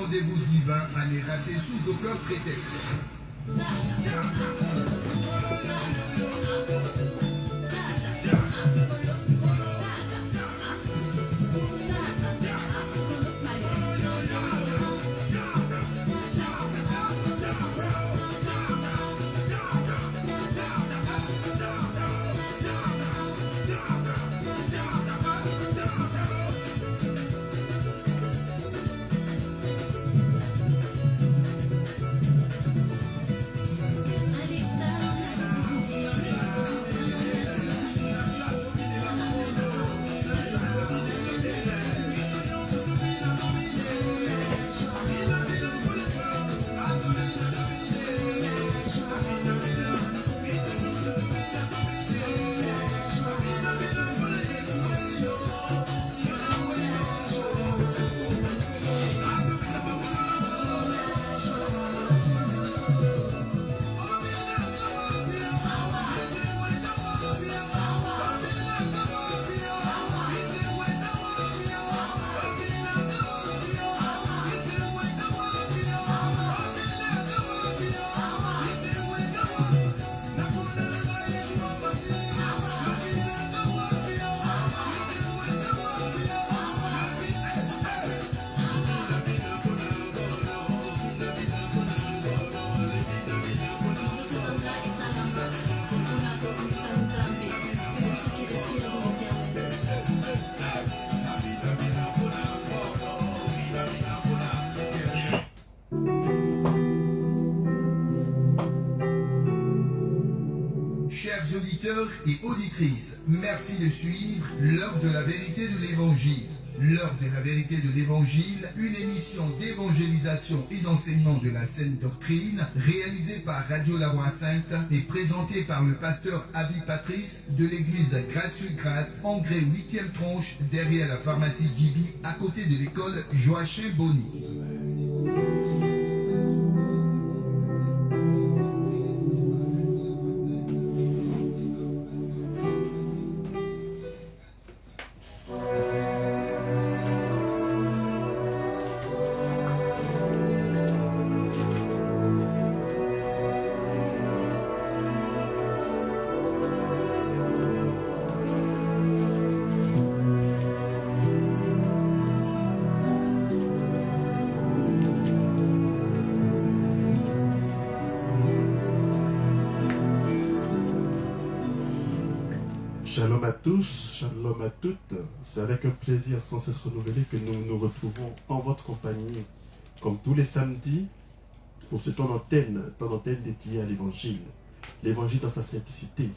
rendez-vous divin à ne rater sous aucun prétexte. Chers auditeurs et auditrices, merci de suivre l'heure de la vérité de l'Évangile. L'heure de la vérité de l'Évangile, une émission d'évangélisation et d'enseignement de la saine doctrine, réalisée par Radio La Voix Sainte et présentée par le pasteur Avi Patrice de l'église Grâce sur Grâce, Engrais 8e tronche, derrière la pharmacie Gibi, à côté de l'école Joachim Bonny. Shalom à tous, shalom à toutes. C'est avec un plaisir sans cesse renouvelé que nous nous retrouvons en votre compagnie, comme tous les samedis, pour ce temps d'antenne dédié à l'Évangile. L'Évangile dans sa simplicité,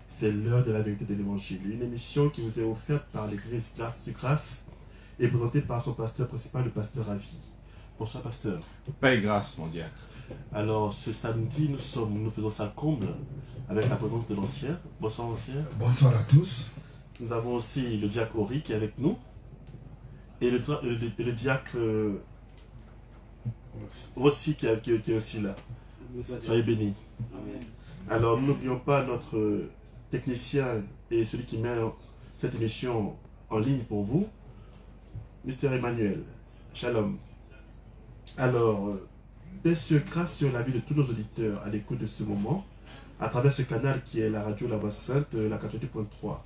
c'est l'heure de la vérité de l'Évangile. Une émission qui vous est offerte par l'Église Grâce sur Grâce et présentée par son pasteur principal, le pasteur Avi. Bonsoir pasteur. Paix et grâce, mon diacre. Alors ce samedi, nous faisons ça comble avec la présence de l'ancien. Bonsoir ancien. Bonsoir à tous. Nous avons aussi le diacre Ori qui est avec nous et le diacre Rossi qui est aussi là. Soyez bénis. Amen. Alors n'oublions pas notre technicien et celui qui met cette émission en ligne pour vous, Mr Emmanuel. Shalom. Alors, bien sûr, grâce sur la vie de tous nos auditeurs à l'écoute de ce moment, à travers ce canal qui est la radio La Voix Sainte, la 88.3.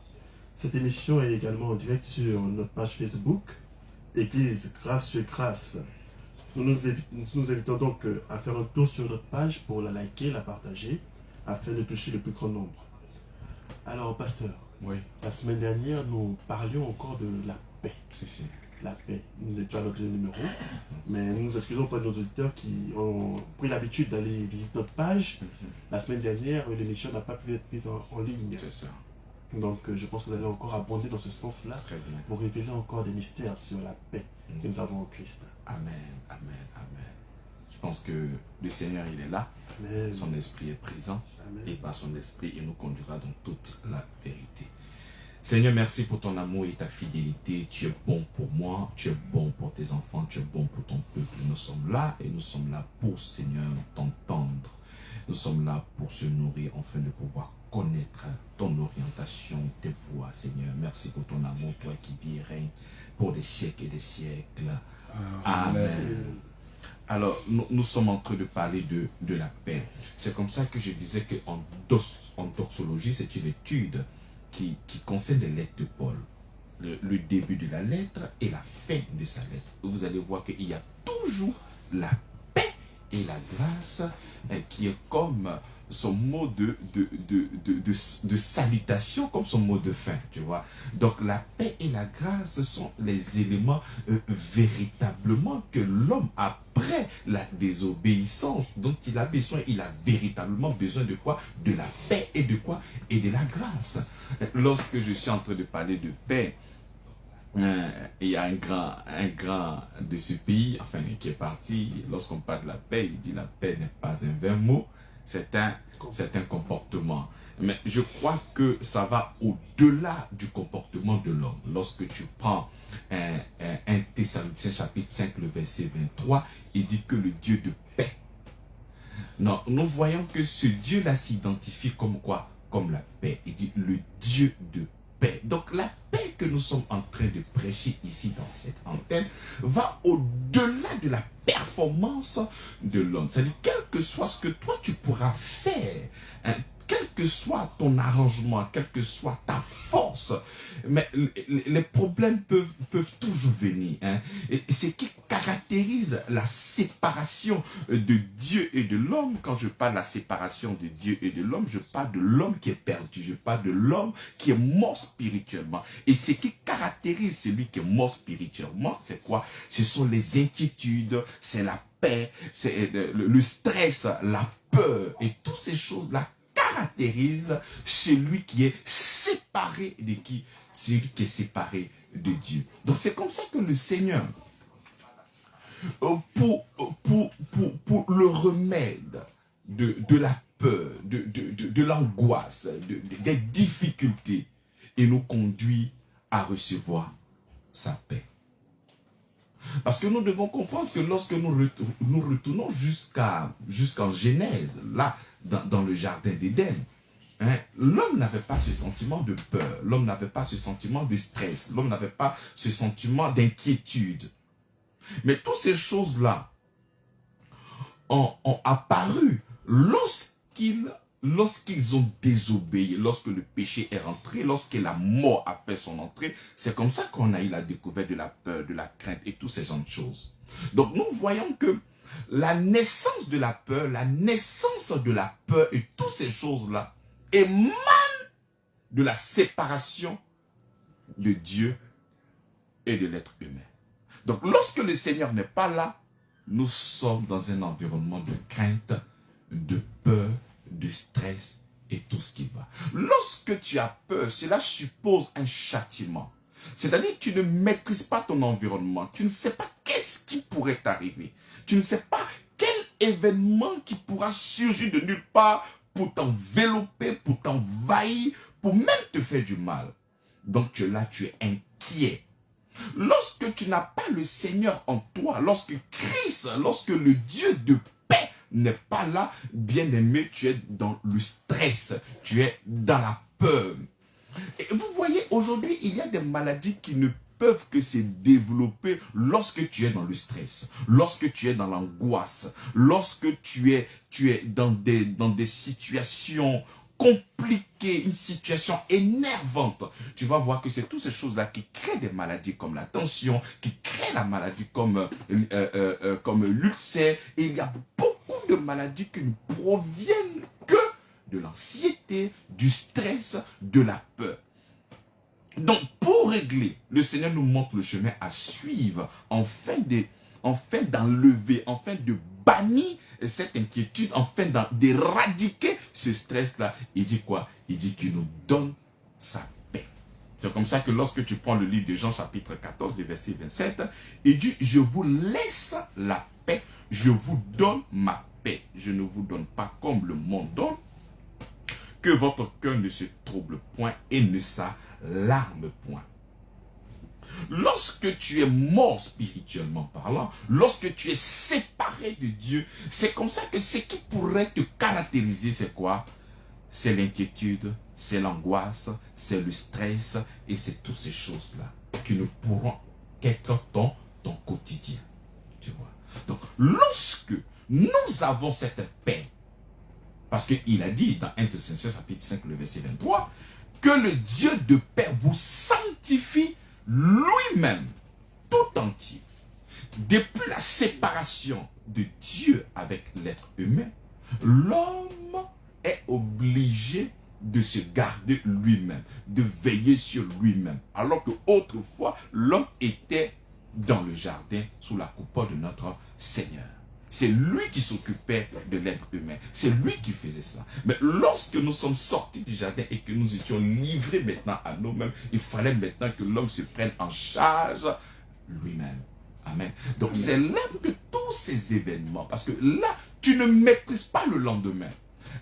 Cette émission est également en direct sur notre page Facebook, Église Grâce sur Grâce. Nous nous invitons donc à faire un tour sur notre page pour la liker, la partager, afin de toucher le plus grand nombre. Alors, pasteur, Oui, la semaine dernière, nous parlions encore de la paix. si. La paix. Nous étions à notre numéro, mais nous nous excusons auprès de nos auditeurs qui ont pris l'habitude d'aller visiter notre page. La semaine dernière, l'émission n'a pas pu être mise en ligne. C'est ça. Donc je pense que vous allez encore abonder dans ce sens-là Très bien. pour révéler encore des mystères sur la paix que nous avons en Christ. Amen, amen, amen. Je pense que le Seigneur, il est là. Amen. Son esprit est présent. Amen. Et par son esprit, il nous conduira dans toute la vérité. Seigneur, merci pour ton amour et ta fidélité. Tu es bon pour moi, tu es bon pour tes enfants, tu es bon pour ton peuple. Nous sommes là et nous sommes là pour, Seigneur, t'entendre. Nous sommes là pour se nourrir afin de pouvoir connaître ton orientation, tes voies, Seigneur. Merci pour ton amour, toi qui vis et règnes pour des siècles et des siècles. Amen. Alors, nous sommes en train de parler de la paix. C'est comme ça que je disais qu'en doxologie, c'est une étude qui concerne les lettres de Paul. Le début de la lettre et la fin de sa lettre. Vous allez voir qu'il y a toujours la paix et la grâce qui est comme son mot de salutation, comme son mot de fin, tu vois. Donc la paix et la grâce sont les éléments véritablement que l'homme, après la désobéissance dont il a besoin, il a véritablement besoin de quoi? De la paix et de quoi? Et de la grâce. Lorsque je suis en train de parler de paix, il y a un grand de ce pays, enfin, qui est parti. Lorsqu'on parle de la paix, il dit la paix n'est pas un vain mot, c'est un comportement. Mais je crois que ça va au-delà du comportement de l'homme. Lorsque tu prends un Thessaloniciens chapitre 5, le verset 23, il dit que le Dieu de paix. Non, nous voyons que ce Dieu-là s'identifie comme quoi? Comme la paix. Il dit le Dieu de paix. Donc la paix que nous sommes en train de prêcher ici dans cette antenne va au-delà de la performance de l'homme. C'est-à-dire, quel que soit ce que toi tu pourras faire, hein, quel que soit ton arrangement, quelle que soit ta force, mais les problèmes peuvent toujours venir. Hein. Et ce qui caractérise la séparation de Dieu et de l'homme, quand je parle de la séparation de Dieu et de l'homme, je parle de l'homme qui est perdu, je parle de l'homme qui est mort spirituellement. Et ce qui caractérise celui qui est mort spirituellement, c'est quoi? Ce sont les inquiétudes, c'est la paix, c'est le stress, la peur, et toutes ces choses-là caractérise celui qui est séparé de qui? Celui qui est séparé de Dieu. Donc c'est comme ça que le Seigneur, pour le remède de la peur, de l'angoisse, des difficultés, il nous conduit à recevoir sa paix. Parce que nous devons comprendre que lorsque nous retournons jusqu'en Genèse, là, dans le jardin d'Éden, hein, l'homme n'avait pas ce sentiment de peur, l'homme n'avait pas ce sentiment de stress, l'homme n'avait pas ce sentiment d'inquiétude. Mais toutes ces choses-là ont apparu lorsqu'ils ont désobéi, lorsque le péché est rentré, lorsque la mort a fait son entrée. C'est comme ça qu'on a eu la découverte de la peur, de la crainte et tous ces genres de choses. Donc nous voyons que la naissance de la peur et toutes ces choses-là émanent de la séparation de Dieu et de l'être humain. Donc lorsque le Seigneur n'est pas là, nous sommes dans un environnement de crainte, de peur, de stress et tout ce qui va. Lorsque tu as peur, cela suppose un châtiment. C'est-à-dire que tu ne maîtrises pas ton environnement. Tu ne sais pas qu'est-ce qui pourrait t'arriver. Tu ne sais pas quel événement qui pourra surgir de nulle part pour t'envelopper, pour t'envahir, pour même te faire du mal. Donc tu es inquiet. Lorsque tu n'as pas le Seigneur en toi, lorsque Christ, lorsque le Dieu de paix n'est pas là, bien aimé, tu es dans le stress, tu es dans la peur. Et vous voyez, aujourd'hui, il y a des maladies qui ne peuvent que se développer lorsque tu es dans le stress, lorsque tu es dans l'angoisse, lorsque tu es dans des situations compliquée, une situation énervante, tu vas voir que c'est toutes ces choses-là qui créent des maladies comme la tension, qui créent la maladie comme l'ulcère. Et il y a beaucoup de maladies qui ne proviennent que de l'anxiété, du stress, de la peur. Donc, pour régler, le Seigneur nous montre le chemin à suivre, afin d'enlever, afin de bannir cette inquiétude, afin d'éradiquer ce stress-là. Il dit quoi? Il dit qu'il nous donne sa paix. C'est comme ça que lorsque tu prends le livre de Jean chapitre 14, le verset 27, il dit, je vous laisse la paix, je vous donne ma paix. Je ne vous donne pas comme le monde donne, que votre cœur ne se trouble point et ne s'alarme point. Lorsque tu es mort spirituellement parlant, lorsque tu es séparé de Dieu, c'est comme ça que ce qui pourrait te caractériser, c'est quoi? C'est l'inquiétude, c'est l'angoisse, c'est le stress et c'est toutes ces choses-là qui ne pourront qu'être ton quotidien. Tu vois? Donc, lorsque nous avons cette paix, parce qu'il a dit dans 1 Thessaloniciens chapitre 5, le verset 23, que le Dieu de paix vous sanctifie lui-même, tout entier. Depuis la séparation de Dieu avec l'être humain, l'homme est obligé de se garder lui-même, de veiller sur lui-même. Alors que autrefois, l'homme était dans le jardin sous la coupole de notre Seigneur. C'est lui qui s'occupait de l'être humain. C'est lui qui faisait ça. Mais lorsque nous sommes sortis du jardin et que nous étions livrés maintenant à nous-mêmes, il fallait maintenant que l'homme se prenne en charge lui-même. Amen. Donc c'est là que tous ces événements, parce que là, tu ne maîtrises pas le lendemain.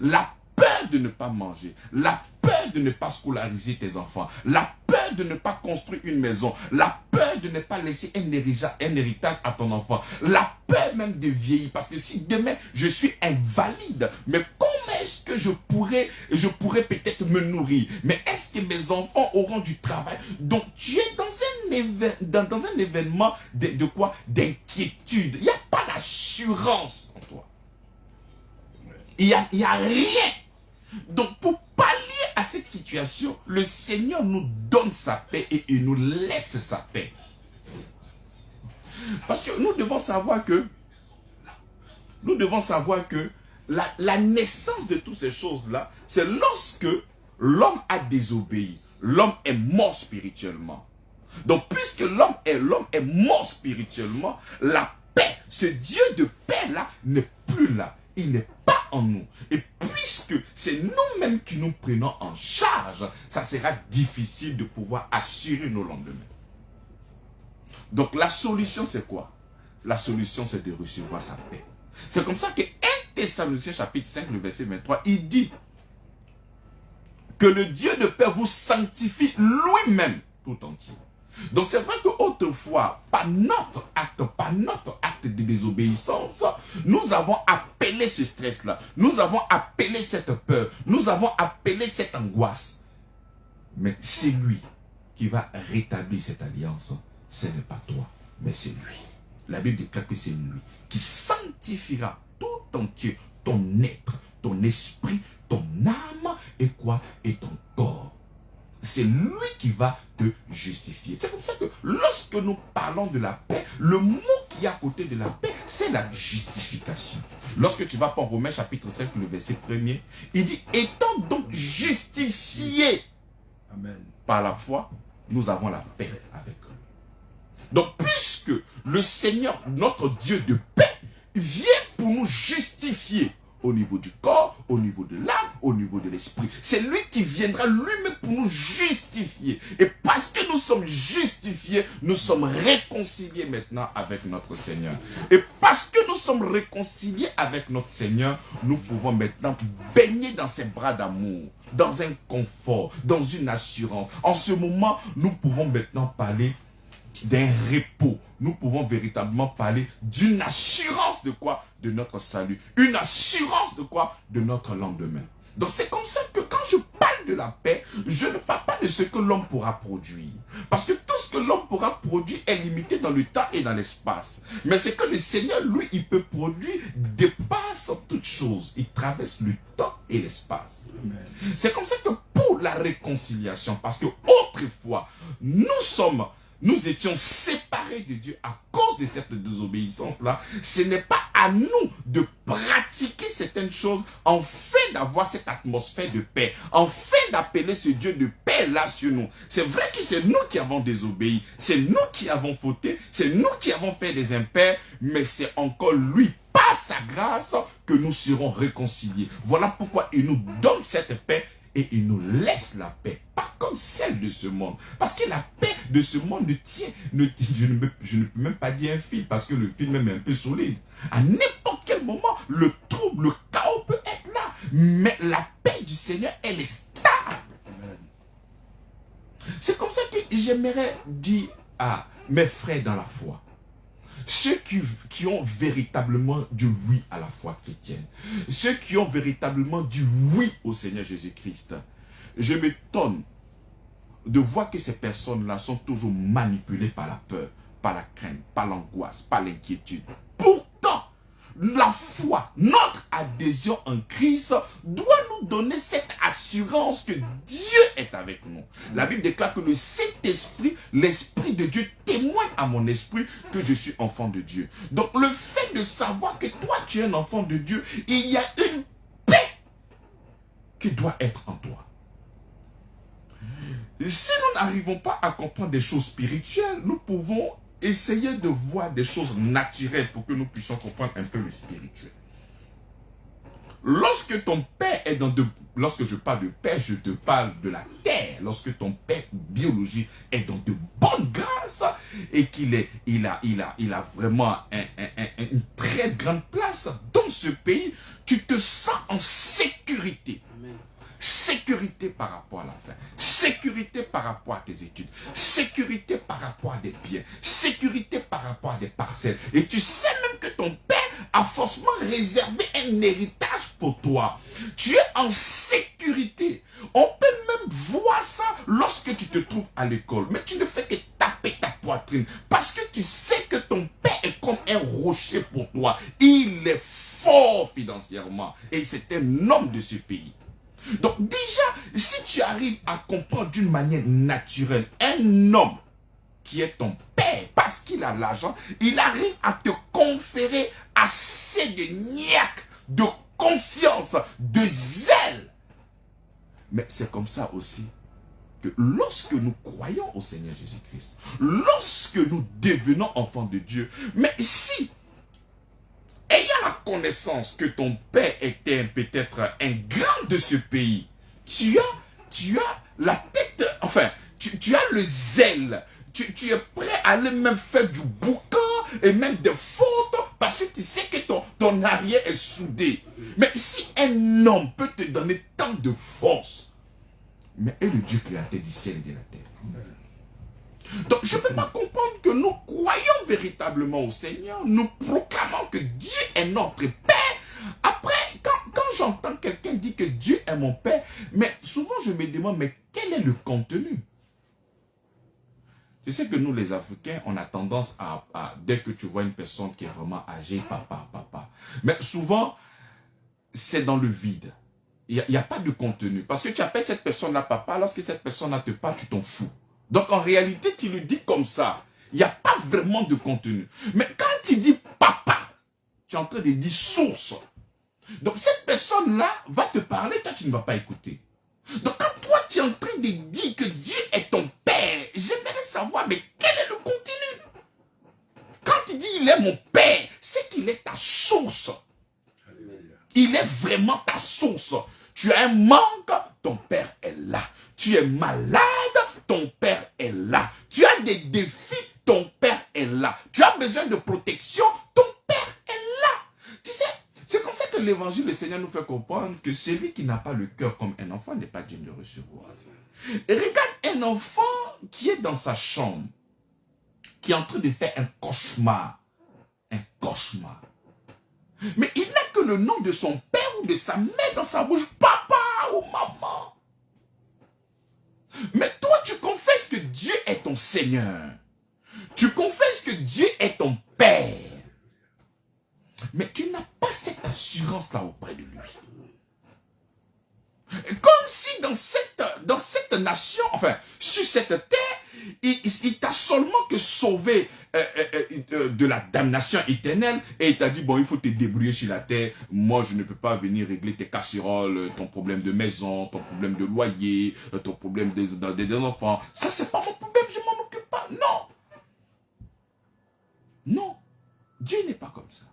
La peur de ne pas manger, la peur de ne pas scolariser tes enfants, la peur de ne pas construire une maison, la peur de ne pas laisser un héritage à ton enfant, la peur même de vieillir, parce que si demain je suis invalide, mais comment est-ce que je pourrais peut-être me nourrir, mais est-ce que mes enfants auront du travail? Donc tu es dans un événement de quoi? D'inquiétude. Il n'y a pas l'assurance en toi. Il n'y a rien. Donc, pour pallier à cette situation, le Seigneur nous donne sa paix et il nous laisse sa paix. Parce que nous devons savoir que la naissance de toutes ces choses-là, c'est lorsque l'homme a désobéi. L'homme est mort spirituellement. Donc, puisque l'homme est mort spirituellement, la paix, ce Dieu de paix-là, n'est plus là. Il n'est pas en nous. Et puisque c'est nous-mêmes qui nous prenons en charge, ça sera difficile de pouvoir assurer nos lendemains. Donc la solution c'est quoi? La solution c'est de recevoir sa paix. C'est comme ça que 1 Thessaloniciens chapitre 5, le verset 23, il dit que le Dieu de paix vous sanctifie lui-même tout entier. Donc c'est vrai qu'autrefois, par notre acte de désobéissance, nous avons appelé ce stress-là, nous avons appelé cette peur, nous avons appelé cette angoisse. Mais c'est lui qui va rétablir cette alliance. Ce n'est pas toi, mais c'est lui. La Bible déclare que c'est lui qui sanctifiera tout entier ton être, ton esprit, ton âme et quoi? Et ton corps. C'est lui qui va te justifier. C'est comme ça que lorsque nous parlons de la paix, le mot qui est à côté de la paix, c'est la justification. Lorsque tu vas prendre Romains chapitre 5, le verset 1er, il dit, étant donc justifiés par la foi, nous avons la paix avec eux. Donc puisque le Seigneur, notre Dieu de paix, vient pour nous justifier, au niveau du corps, au niveau de l'âme, au niveau de l'esprit. C'est lui qui viendra lui-même pour nous justifier. Et parce que nous sommes justifiés, nous sommes réconciliés maintenant avec notre Seigneur. Et parce que nous sommes réconciliés avec notre Seigneur, nous pouvons maintenant baigner dans ses bras d'amour, dans un confort, dans une assurance. En ce moment, nous pouvons maintenant parler d'un repos. Nous pouvons véritablement parler d'une assurance de quoi? De notre salut. Une assurance de quoi? De notre lendemain. Donc c'est comme ça que quand je parle de la paix, je ne parle pas de ce que l'homme pourra produire. Parce que tout ce que l'homme pourra produire est limité dans le temps et dans l'espace. Mais c'est que le Seigneur, lui, il peut produire, dépasse toute chose. Il traverse le temps et l'espace. C'est comme ça que pour la réconciliation, parce que autrefois, nous étions séparés de Dieu à cause de cette désobéissance-là. Ce n'est pas à nous de pratiquer certaines choses en fait d'avoir cette atmosphère de paix, en fait d'appeler ce Dieu de paix-là sur nous. C'est vrai que c'est nous qui avons désobéi, c'est nous qui avons fauté, c'est nous qui avons fait des impairs, mais c'est encore lui, par sa grâce, que nous serons réconciliés. Voilà pourquoi il nous donne cette paix. Et il nous laisse la paix, pas comme celle de ce monde. Parce que la paix de ce monde je ne peux même pas dire un fil, parce que le fil même est un peu solide. À n'importe quel moment, le trouble, le chaos peut être là. Mais la paix du Seigneur, elle est stable. C'est comme ça que j'aimerais dire à mes frères dans la foi. Ceux qui ont véritablement dit oui à la foi chrétienne, ceux qui ont véritablement dit oui au Seigneur Jésus-Christ, je m'étonne de voir que ces personnes-là sont toujours manipulées par la peur, par la crainte, par l'angoisse, par l'inquiétude. Pourtant, la foi, notre adhésion en Christ doit nous donner cette assurance que Dieu est avec nous. La Bible déclare que le Saint-Esprit, l'Esprit de Dieu témoigne à mon esprit que je suis enfant de Dieu. Donc le fait de savoir que toi tu es un enfant de Dieu, il y a une paix qui doit être en toi. Si nous n'arrivons pas à comprendre des choses spirituelles, nous pouvons essayer de voir des choses naturelles pour que nous puissions comprendre un peu le spirituel. Lorsque ton père est dans de... Lorsque je parle de père, je te parle de la terre. Lorsque ton père biologique est dans de bonnes grâces et il a vraiment une très grande place dans ce pays, tu te sens en sécurité. Amen. Sécurité par rapport à la fin, sécurité par rapport à tes études, sécurité par rapport à des biens, sécurité par rapport à des parcelles. Et tu sais même que ton père a forcément réservé un héritage pour toi. Tu es en sécurité. On peut même voir ça lorsque tu te trouves à l'école. Mais tu ne fais que taper ta poitrine parce que tu sais que ton père est comme un rocher pour toi. Il est fort financièrement et c'est un homme de ce pays. Donc déjà, si tu arrives à comprendre d'une manière naturelle, un homme qui est ton père, parce qu'il a l'argent, il arrive à te conférer assez de niaque, de confiance, de zèle. Mais c'est comme ça aussi que lorsque nous croyons au Seigneur Jésus-Christ, lorsque nous devenons enfants de Dieu, mais si ayant la connaissance que ton père était peut-être un grand de ce pays, tu as la tête, enfin, tu as le zèle, tu es prêt à aller même faire du boucan et même des fautes parce que tu sais que ton arrière est soudé. Mais si un homme peut te donner tant de force, mais est le Dieu créateur du ciel et de la terre. Donc je ne peux pas comprendre que nous croyons véritablement au Seigneur, nous proclamons que Dieu est notre Père. Après, quand j'entends quelqu'un dire que Dieu est mon Père, mais souvent je me demande, mais quel est le contenu? Je sais que nous les Africains, on a tendance à dès que tu vois une personne qui est vraiment âgée, papa. Mais souvent, c'est dans le vide. Il n'y a pas de contenu. Parce que tu appelles cette personne-là papa, lorsque cette personne-là te parle, tu t'en fous. Donc en réalité, tu le dis comme ça. Il n'y a pas vraiment de contenu. Mais quand tu dis papa, tu es en train de dire source. Donc cette personne-là va te parler, toi tu ne vas pas écouter. Donc quand toi tu es en train de dire que Dieu est ton père, j'aimerais savoir, mais quel est le contenu? Quand tu dis il est mon père, c'est qu'il est ta source. Il est vraiment ta source. Tu as un manque, ton père est là. Tu es malade, ton père est là. Tu as des défis, ton père est là. Tu as besoin de protection, ton père est là. Tu sais, c'est comme ça que l'évangile du Seigneur nous fait comprendre que celui qui n'a pas le cœur comme un enfant n'est pas digne de recevoir. Et regarde un enfant qui est dans sa chambre, qui est en train de faire un cauchemar. Un cauchemar. Mais il n'a que le nom de son père ou de sa mère dans sa bouche, papa ou maman. Mais toi, tu confesses que Dieu est ton Seigneur. Tu confesses que Dieu est ton Père. Mais tu n'as pas cette assurance-là auprès de lui. Comme si dans cette nation, enfin, sur cette terre, il t'a seulement que sauvé de la damnation éternelle et il t'a dit, bon, il faut te débrouiller sur la terre. Moi, je ne peux pas venir régler tes casseroles, ton problème de maison, ton problème de loyer, ton problème des enfants. Ça, c'est pas mon problème, je m'en occupe pas. Non. Non. Dieu n'est pas comme ça.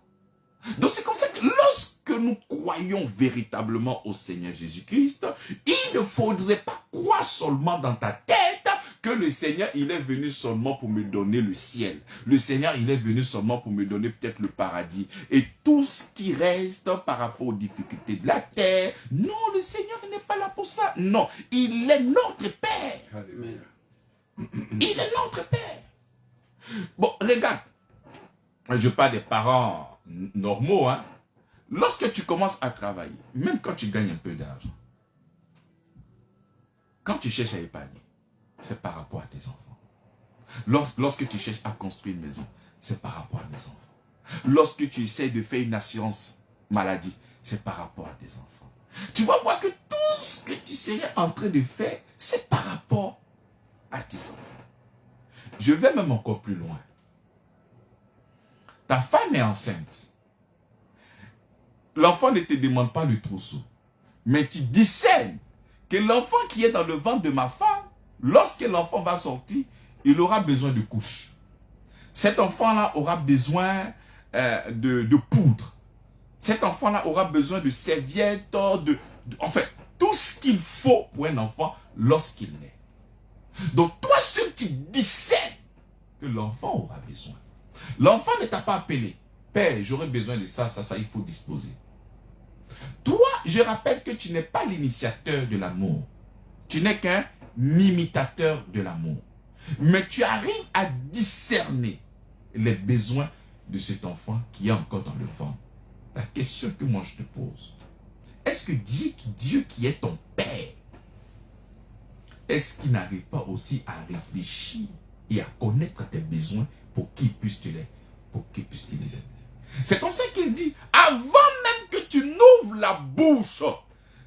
Donc c'est comme ça que lorsque nous croyons véritablement au Seigneur Jésus-Christ, il ne faudrait pas croire seulement dans ta tête que le Seigneur, il est venu seulement pour me donner le ciel. Le Seigneur, il est venu seulement pour me donner peut-être le paradis. Et tout ce qui reste par rapport aux difficultés de la terre, non, le Seigneur n'est pas là pour ça. Non, il est notre Père. Amen. Il est notre Père. Bon, regarde, je parle des parents normaux, hein. Lorsque tu commences à travailler, même quand tu gagnes un peu d'argent, quand tu cherches à épargner, c'est par rapport à tes enfants. Lorsque tu cherches à construire une maison, c'est par rapport à mes enfants. Lorsque tu essaies de faire une assurance maladie, c'est par rapport à tes enfants. Tu vas voir que tout ce que tu serais en train de faire, c'est par rapport à tes enfants. Je vais même encore plus loin. Ta femme est enceinte. L'enfant ne te demande pas le trousseau. Mais tu discernes que l'enfant qui est dans le ventre de ma femme, lorsque l'enfant va sortir, il aura besoin de couches. Cet enfant-là aura besoin de poudre. Cet enfant-là aura besoin de serviettes, enfin, tout ce qu'il faut pour un enfant lorsqu'il naît. Donc toi seul tu discernes que l'enfant aura besoin. L'enfant ne t'a pas appelé. Père, j'aurais besoin de ça, il faut disposer. Toi, je rappelle que tu n'es pas l'initiateur de l'amour. Tu n'es qu'un imitateur de l'amour. Mais tu arrives à discerner les besoins de cet enfant qui est encore dans le ventre. La question que moi je te pose, est-ce que Dieu qui est ton Père, est-ce qu'il n'arrive pas aussi à réfléchir et à connaître tes besoins pour qu'il puisse te les aider? C'est comme ça qu'il dit, avant même que tu n'ouvres la bouche,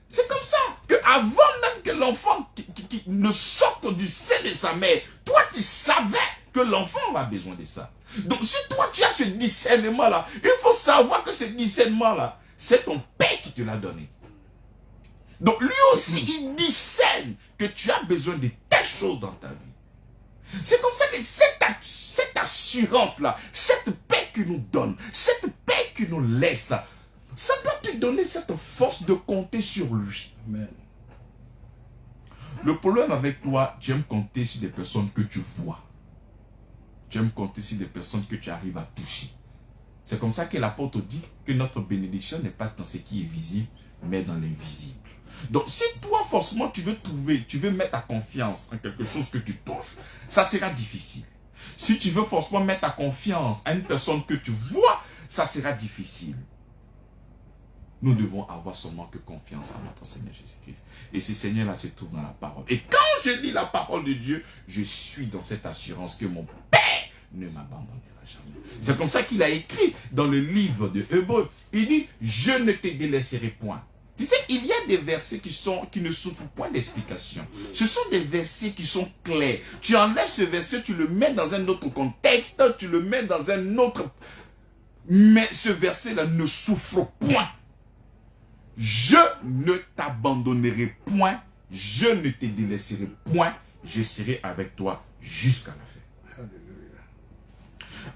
c'est comme ça que avant même que l'enfant qui ne sorte du sein de sa mère, toi tu savais que l'enfant a besoin de ça. Donc si toi tu as ce discernement-là, il faut savoir que ce discernement-là, c'est ton Père qui te l'a donné. Donc lui aussi, il discerne que tu as besoin de telles choses dans ta vie. C'est comme ça que cette assurance-là, cette paix qu'il nous donne, cette paix qu'il nous laisse, ça doit te donner cette force de compter sur lui. Amen. Le problème avec toi, tu aimes compter sur des personnes que tu vois. Tu aimes compter sur des personnes que tu arrives à toucher. C'est comme ça que l'apôtre dit que notre bénédiction n'est pas dans ce qui est visible, mais dans l'invisible. Donc si toi forcément tu veux mettre ta confiance en quelque chose que tu touches, ça sera difficile. Si tu veux forcément mettre ta confiance à une personne que tu vois, ça sera difficile. Nous devons avoir seulement que confiance en notre Seigneur Jésus-Christ. Et ce Seigneur-là se trouve dans la parole. Et quand je lis la parole de Dieu, je suis dans cette assurance que mon Père ne m'abandonnera jamais. C'est comme ça qu'il a écrit dans le livre de Hébreux. Il dit, je ne te délaisserai point. Tu sais, il y a des versets qui ne souffrent point d'explication. Ce sont des versets qui sont clairs. Tu enlèves ce verset, tu le mets dans un autre contexte, tu le mets dans un autre... Mais ce verset-là ne souffre point. Je ne t'abandonnerai point, je ne te délaisserai point, je serai avec toi jusqu'à la fin.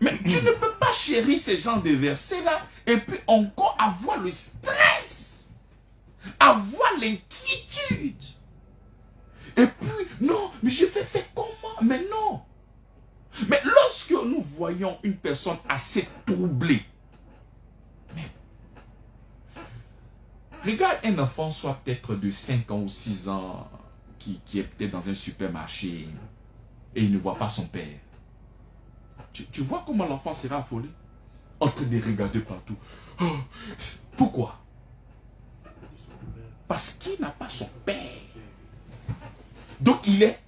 Mais tu ne peux pas chérir ces genres de versets-là et puis encore avoir le stress, avoir l'inquiétude. Et puis, non, mais je vais faire comment? Mais non. Mais lorsque nous voyons une personne assez troublée, regarde un enfant, soit peut-être de 5 ans ou 6 ans, qui est peut-être dans un supermarché et il ne voit pas son père. Tu vois comment l'enfant sera affolé? En train de regarder partout. Oh, pourquoi? Parce qu'il n'a pas son père. Donc il est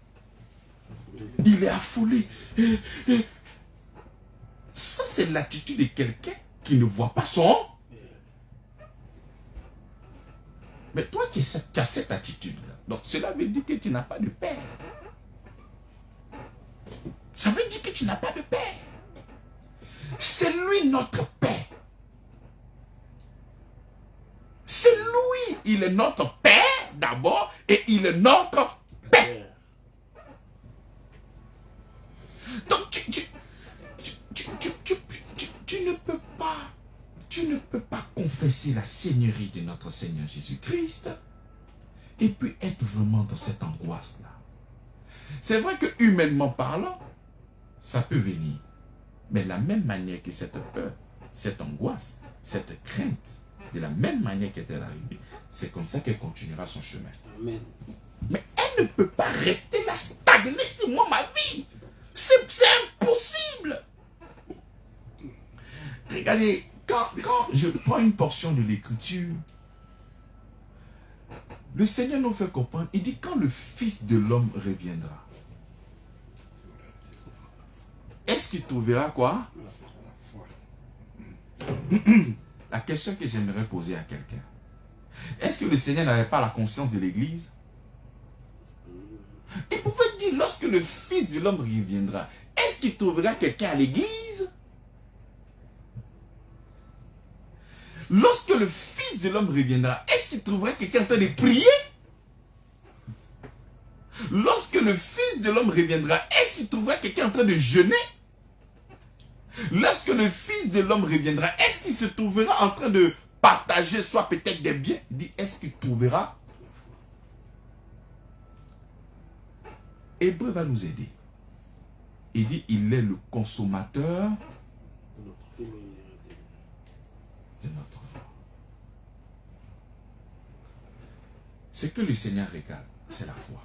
affolé. Ça, c'est l'attitude de quelqu'un qui ne voit pas son... Mais toi, tu as cette attitude-là. Donc, cela veut dire que tu n'as pas de père. Ça veut dire que tu n'as pas de père. C'est lui notre père. C'est lui, il est notre père d'abord et il est notre père. Donc, tu ne peux pas confesser la seigneurie de notre Seigneur Jésus-Christ et puis être vraiment dans cette angoisse-là. C'est vrai que humainement parlant, ça peut venir. Mais de la même manière que cette peur, cette angoisse, cette crainte, de la même manière qu'elle est arrivée, c'est comme ça qu'elle continuera son chemin. Amen. Mais elle ne peut pas rester là stagner sur moi ma vie. C'est impossible. Regardez, quand je prends une portion de l'écriture, le Seigneur nous fait comprendre, il dit quand le Fils de l'homme reviendra, est-ce qu'il trouvera quoi? La question que j'aimerais poser à quelqu'un, est-ce que le Seigneur n'avait pas la conscience de l'église? Il pouvait dire, lorsque le Fils de l'homme reviendra, est-ce qu'il trouvera quelqu'un à l'église? Lorsque le Fils de l'homme reviendra, est-ce qu'il trouvera quelqu'un en train de prier? Lorsque le Fils de l'homme reviendra, est-ce qu'il trouvera quelqu'un en train de jeûner? Lorsque le Fils de l'homme reviendra, est-ce qu'il se trouvera en train de partager soit peut-être des biens? Il dit, est-ce qu'il trouvera? Hébreu va nous aider. Il dit, il est le consommateur de notre foi. Ce que le Seigneur regarde, c'est la foi.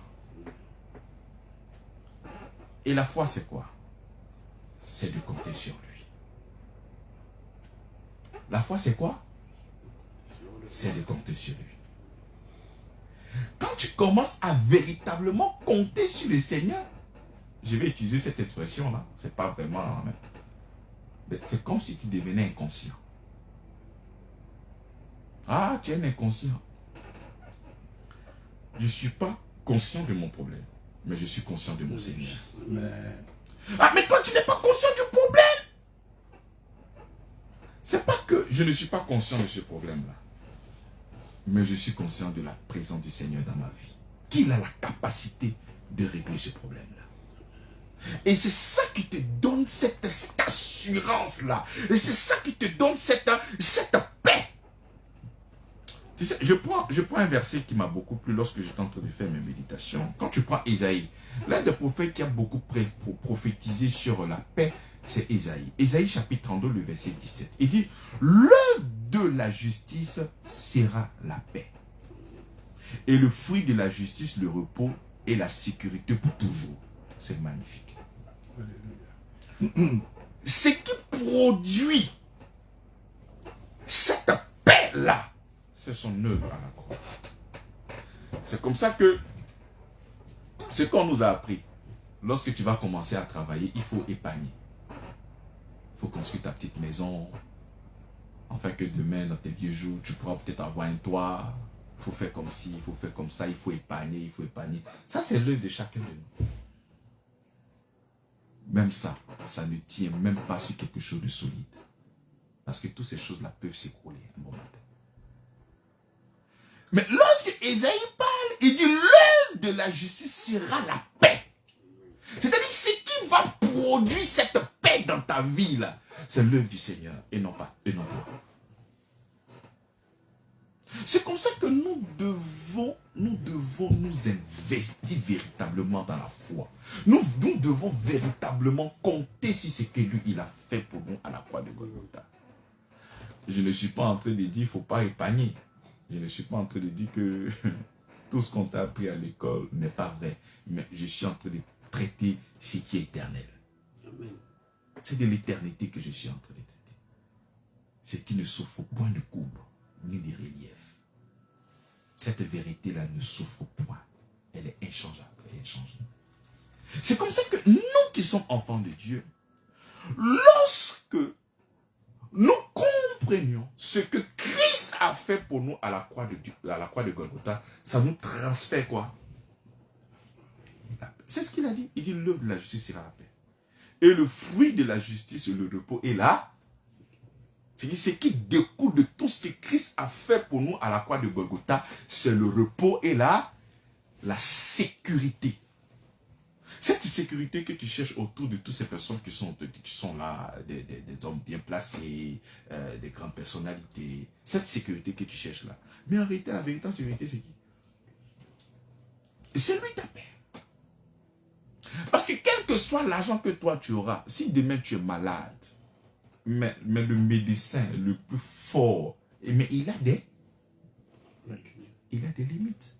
Et la foi, c'est quoi? C'est de compter sur lui. La foi, c'est quoi? C'est de compter sur lui. Quand tu commences à véritablement compter sur le Seigneur, je vais utiliser cette expression-là, c'est pas vraiment... C'est comme si tu devenais inconscient. Ah, tu es un inconscient. Je ne suis pas conscient de mon problème, mais je suis conscient de mon Seigneur. Ah, mais toi, tu n'es pas conscient du problème. C'est pas que je ne suis pas conscient de ce problème-là, mais je suis conscient de la présence du Seigneur dans ma vie, qu'il a la capacité de régler ce problème-là. Et c'est ça qui te donne cette assurance-là. Et c'est ça qui te donne cette paix. Tu sais, je prends un verset qui m'a beaucoup plu lorsque j'étais en train de faire mes méditations. Quand tu prends Ésaïe, l'un des prophètes qui a beaucoup prophétisé sur la paix, c'est Ésaïe. Ésaïe chapitre 32, le verset 17. Il dit, l'œuvre de la justice sera la paix. Et le fruit de la justice, le repos et la sécurité pour toujours. C'est magnifique. Ce qui produit cette paix-là, c'est son œuvre à la croix. C'est comme ça que ce qu'on nous a appris, lorsque tu vas commencer à travailler, il faut épargner. Il faut construire ta petite maison, afin que demain, dans tes vieux jours, tu pourras peut-être avoir un toit. Il faut faire comme ci, il faut faire comme ça, il faut épargner, il faut épargner. Ça, c'est l'œuvre de chacun de nous. Même ça, ça ne tient même pas sur quelque chose de solide. Parce que toutes ces choses-là peuvent s'écrouler un bon matin. Mais lorsque Ésaïe parle, il dit l'œuvre de la justice sera la paix. C'est-à-dire ce qui va produire cette paix dans ta vie là, c'est l'œuvre du Seigneur et non toi. C'est comme ça que nous devons nous investir véritablement dans la foi. Nous devons véritablement compter sur ce que lui il a fait pour nous à la croix de Golgotha. Je ne suis pas en train de dire qu'il ne faut pas épargner. Je ne suis pas en train de dire que tout ce qu'on t'a appris à l'école n'est pas vrai. Mais je suis en train de traiter ce qui est éternel. C'est de l'éternité que je suis en train de traiter. Ce qui ne souffre point de courbe, ni de relief. Cette vérité-là ne souffre point. Elle est inchangeable. Elle est inchangée. C'est comme ça que nous qui sommes enfants de Dieu, lorsque nous comprenions ce que Christ a fait pour nous à la croix de Golgotha, ça nous transfère quoi? C'est ce qu'il a dit. Il dit l'œuvre de la justice sera la paix. Et le fruit de la justice, le repos est là. C'est ce qui découle de tout ce que Christ a fait pour nous à la croix de Golgotha, c'est le repos et la sécurité. Cette sécurité que tu cherches autour de toutes ces personnes qui sont là, des hommes bien placés, des grandes personnalités, cette sécurité que tu cherches là. Mais en réalité, la véritable sécurité, c'est qui? C'est lui ta paix. Parce que quel que soit l'argent que toi tu auras, si demain tu es malade, mais le médecin le plus fort, mais il a des limites.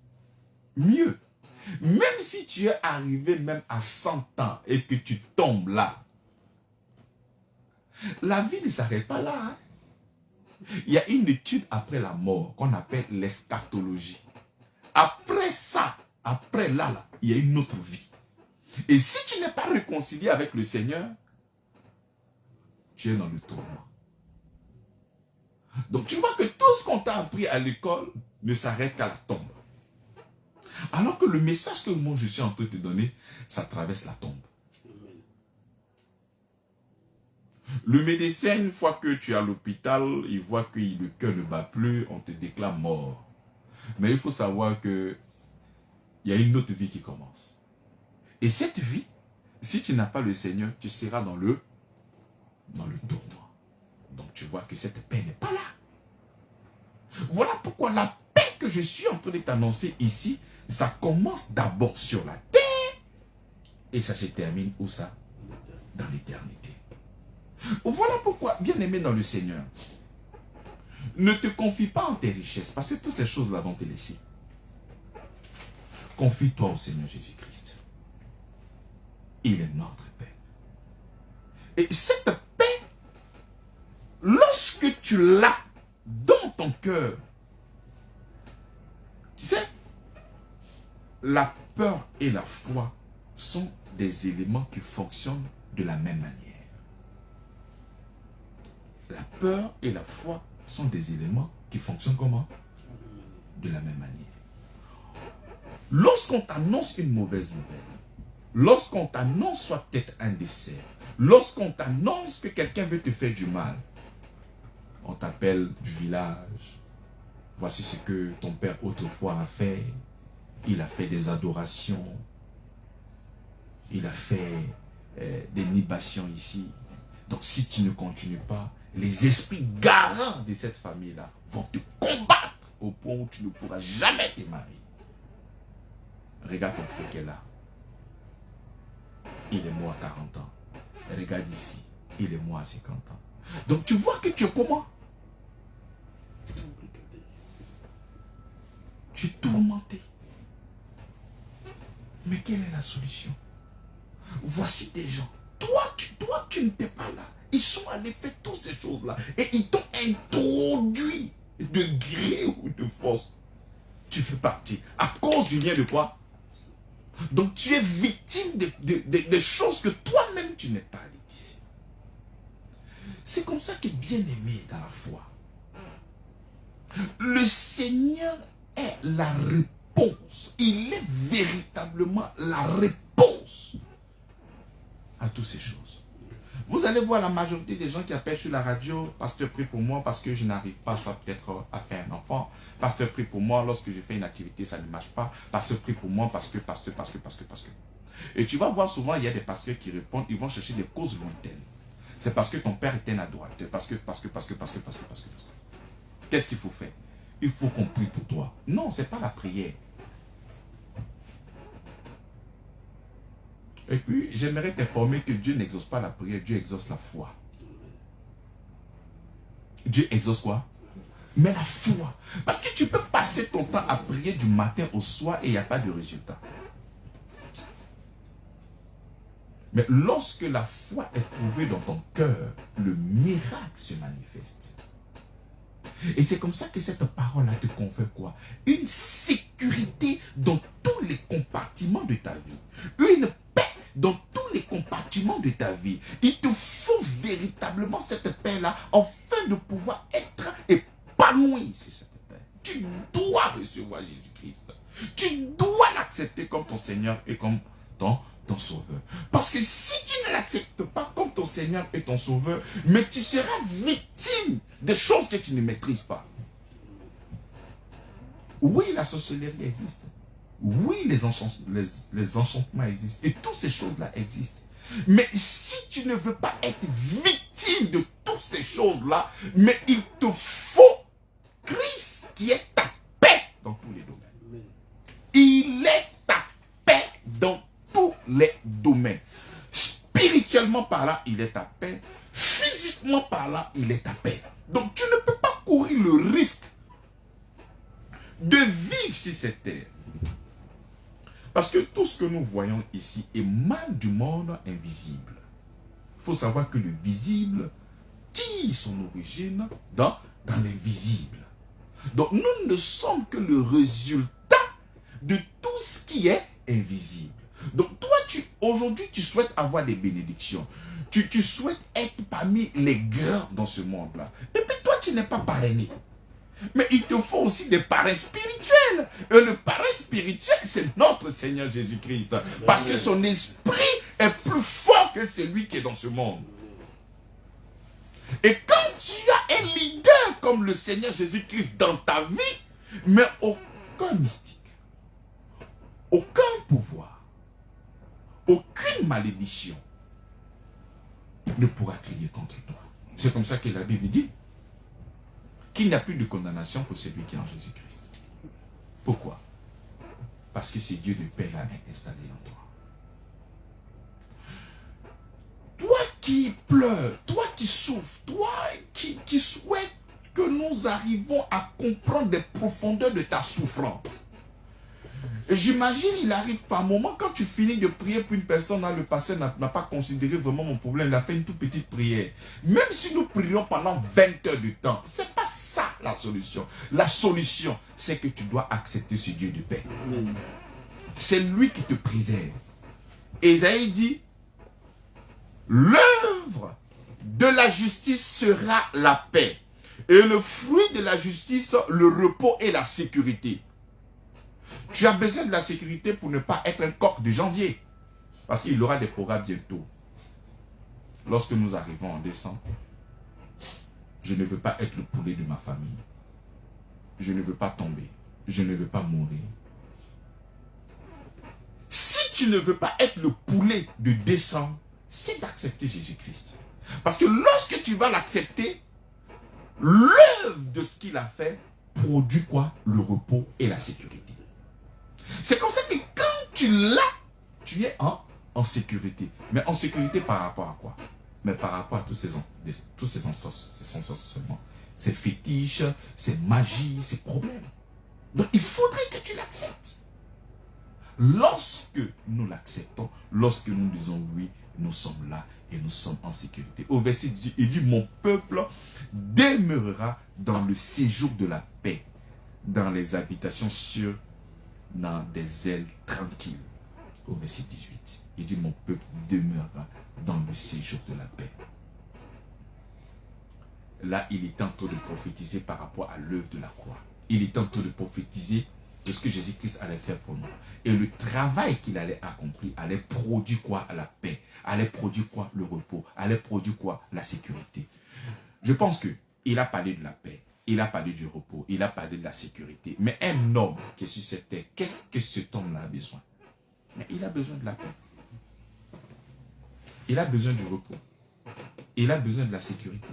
Mieux, même si tu es arrivé même à 100 ans et que tu tombes là, la vie ne s'arrête pas là. Hein? Il y a une étude après la mort qu'on appelle l'eschatologie. Après ça, après là, il y a une autre vie. Et si tu n'es pas réconcilié avec le Seigneur, tu es dans le tourment. Donc tu vois que tout ce qu'on t'a appris à l'école ne s'arrête qu'à la tombe. Alors que le message que moi je suis en train de te donner, ça traverse la tombe. Le médecin, une fois que tu es à l'hôpital, il voit que le cœur ne bat plus, on te déclare mort. Mais il faut savoir que il y a une autre vie qui commence. Et cette vie, si tu n'as pas le Seigneur, tu seras dans le tourment. Donc tu vois que cette paix n'est pas là. Voilà pourquoi la paix que je suis en train de t'annoncer ici, ça commence d'abord sur la terre et ça se termine où ça? Dans l'éternité. Voilà pourquoi, bien aimé dans le Seigneur, ne te confie pas en tes richesses, parce que toutes ces choses-là vont te laisser. Confie-toi au Seigneur Jésus-Christ. Il est notre paix. Et cette paix, lorsque tu l'as dans ton cœur, tu sais, la peur et la foi sont des éléments qui fonctionnent de la même manière. La peur et la foi sont des éléments qui fonctionnent comment? De la même manière. Lorsqu'on t'annonce une mauvaise nouvelle, lorsqu'on t'annonce soit peut-être un décès, lorsqu'on t'annonce que quelqu'un veut te faire du mal, on t'appelle du village. Voici ce que ton père autrefois a fait. Il a fait des adorations. Il a fait des libations ici. Donc si tu ne continues pas, les esprits garants de cette famille-là vont te combattre au point où tu ne pourras jamais te marier. Regarde ton frère qui est là. Il est mort à 40 ans. Regarde ici. Il est mort à 50 ans. Donc tu vois que tu es comment? Tu es tourmenté. Mais quelle est la solution? Voici des gens. Toi, tu n'étais pas là. Ils sont allés faire toutes ces choses-là. Et ils t'ont introduit de gré ou de force. Tu fais partie. À cause du lien de quoi? Donc tu es victime de choses que toi-même tu n'es pas allé ici. C'est comme ça que bien aimé dans la foi. Le Seigneur est la réponse. Il est véritablement la réponse à toutes ces choses. Vous allez voir la majorité des gens qui appellent sur la radio, pasteur prie pour moi parce que je n'arrive pas soit peut-être à faire un enfant. Pasteur prie pour moi lorsque je fais une activité, ça ne marche pas. Pasteur prie pour moi parce que. Et tu vas voir souvent, il y a des pasteurs qui répondent, ils vont chercher des causes lointaines. C'est parce que ton père était un adorateur. Parce que. Qu'est-ce qu'il faut faire? Il faut qu'on prie pour toi. Non, ce n'est pas la prière. Et puis, j'aimerais t'informer que Dieu n'exauce pas la prière, Dieu exauce la foi. Dieu exauce quoi? Mais la foi. Parce que tu peux passer ton temps à prier du matin au soir et il n'y a pas de résultat. Mais lorsque la foi est trouvée dans ton cœur, le miracle se manifeste. Et c'est comme ça que cette parole-là te confère quoi? Une sécurité dans tous les compartiments de ta vie. Une paix dans tous les compartiments de ta vie. Il te faut véritablement cette paix-là afin de pouvoir être épanoui sur cette paix. Tu dois recevoir Jésus-Christ. Tu dois l'accepter comme ton Seigneur et comme ton Sauveur. Parce que si tu ne l'acceptes pas comme ton Seigneur et ton Sauveur, mais tu seras victime des choses que tu ne maîtrises pas. Oui, la sorcellerie existe. Oui, les enchantements existent. Et toutes ces choses-là existent. Mais si tu ne veux pas être victime de toutes ces choses-là, mais il te faut Christ qui est ta paix dans tous les domaines. Il est ta paix dans tous les domaines. Spirituellement parlant, il est ta paix. Physiquement parlant, il est ta paix. Donc tu ne peux pas courir le risque de vivre sur cette terre. Parce que tout ce que nous voyons ici émane du monde invisible. Il faut savoir que le visible tire son origine dans l'invisible. Donc nous ne sommes que le résultat de tout ce qui est invisible. Donc toi, aujourd'hui, tu souhaites avoir des bénédictions. Tu souhaites être parmi les grands dans ce monde-là. Et puis toi, tu n'es pas parrainé. Mais il te faut aussi des parrains spirituels. Et le parrain spirituel, c'est notre Seigneur Jésus-Christ. Parce que son esprit est plus fort que celui qui est dans ce monde. Et quand tu as un leader comme le Seigneur Jésus-Christ dans ta vie, mais aucun mystique, aucun pouvoir, aucune malédiction ne pourra crier contre toi. C'est comme ça que la Bible dit qu'il n'y a plus de condamnation pour celui qui est en Jésus-Christ. Pourquoi? Parce que c'est Dieu de paix là est installé en toi. Toi qui pleures, toi qui souffres, toi qui souhaites que nous arrivons à comprendre les profondeurs de ta souffrance. J'imagine, il arrive par moment, quand tu finis de prier pour une personne, là, le pasteur n'a pas considéré vraiment mon problème, il a fait une toute petite prière. Même si nous prions pendant 20 heures de temps, ce n'est pas ça la solution. La solution, c'est que tu dois accepter ce Dieu de paix. C'est lui qui te préserve. Ésaïe dit, l'œuvre de la justice sera la paix. Et le fruit de la justice, le repos et la sécurité. Tu as besoin de la sécurité pour ne pas être un coq de janvier. Parce qu'il aura des programmes bientôt. Lorsque nous arrivons en décembre, je ne veux pas être le poulet de ma famille. Je ne veux pas tomber. Je ne veux pas mourir. Si tu ne veux pas être le poulet de décembre, c'est d'accepter Jésus-Christ. Parce que lorsque tu vas l'accepter, l'œuvre de ce qu'il a fait produit quoi? Le repos et la sécurité. C'est comme ça que quand tu l'as, tu es en sécurité. Mais en sécurité par rapport à quoi? Mais par rapport à tous ces ensorcellements, ces fétiches, ces magies, ces problèmes. Donc il faudrait que tu l'acceptes. Lorsque nous l'acceptons, lorsque nous disons oui, nous sommes là et nous sommes en sécurité. Au verset 18, il dit, mon peuple demeurera dans le séjour de la paix, dans les habitations sûres, dans des ailes tranquilles. Au verset 18, il dit, mon peuple demeurera dans le séjour de la paix. Là, il est en train de prophétiser par rapport à l'œuvre de la croix. Il est en train de prophétiser de ce que Jésus-Christ allait faire pour nous. Et le travail qu'il allait accomplir allait produire quoi? La paix. Allait produire quoi? Le repos. Allait produire quoi? La sécurité. Je pense qu'il a parlé de la paix. Il a parlé du repos. Il a parlé de la sécurité. Mais un homme qui est sur cette terre, qu'est-ce que cet homme-là a besoin? Mais il a besoin de la paix. Il a besoin du repos. Il a besoin de la sécurité.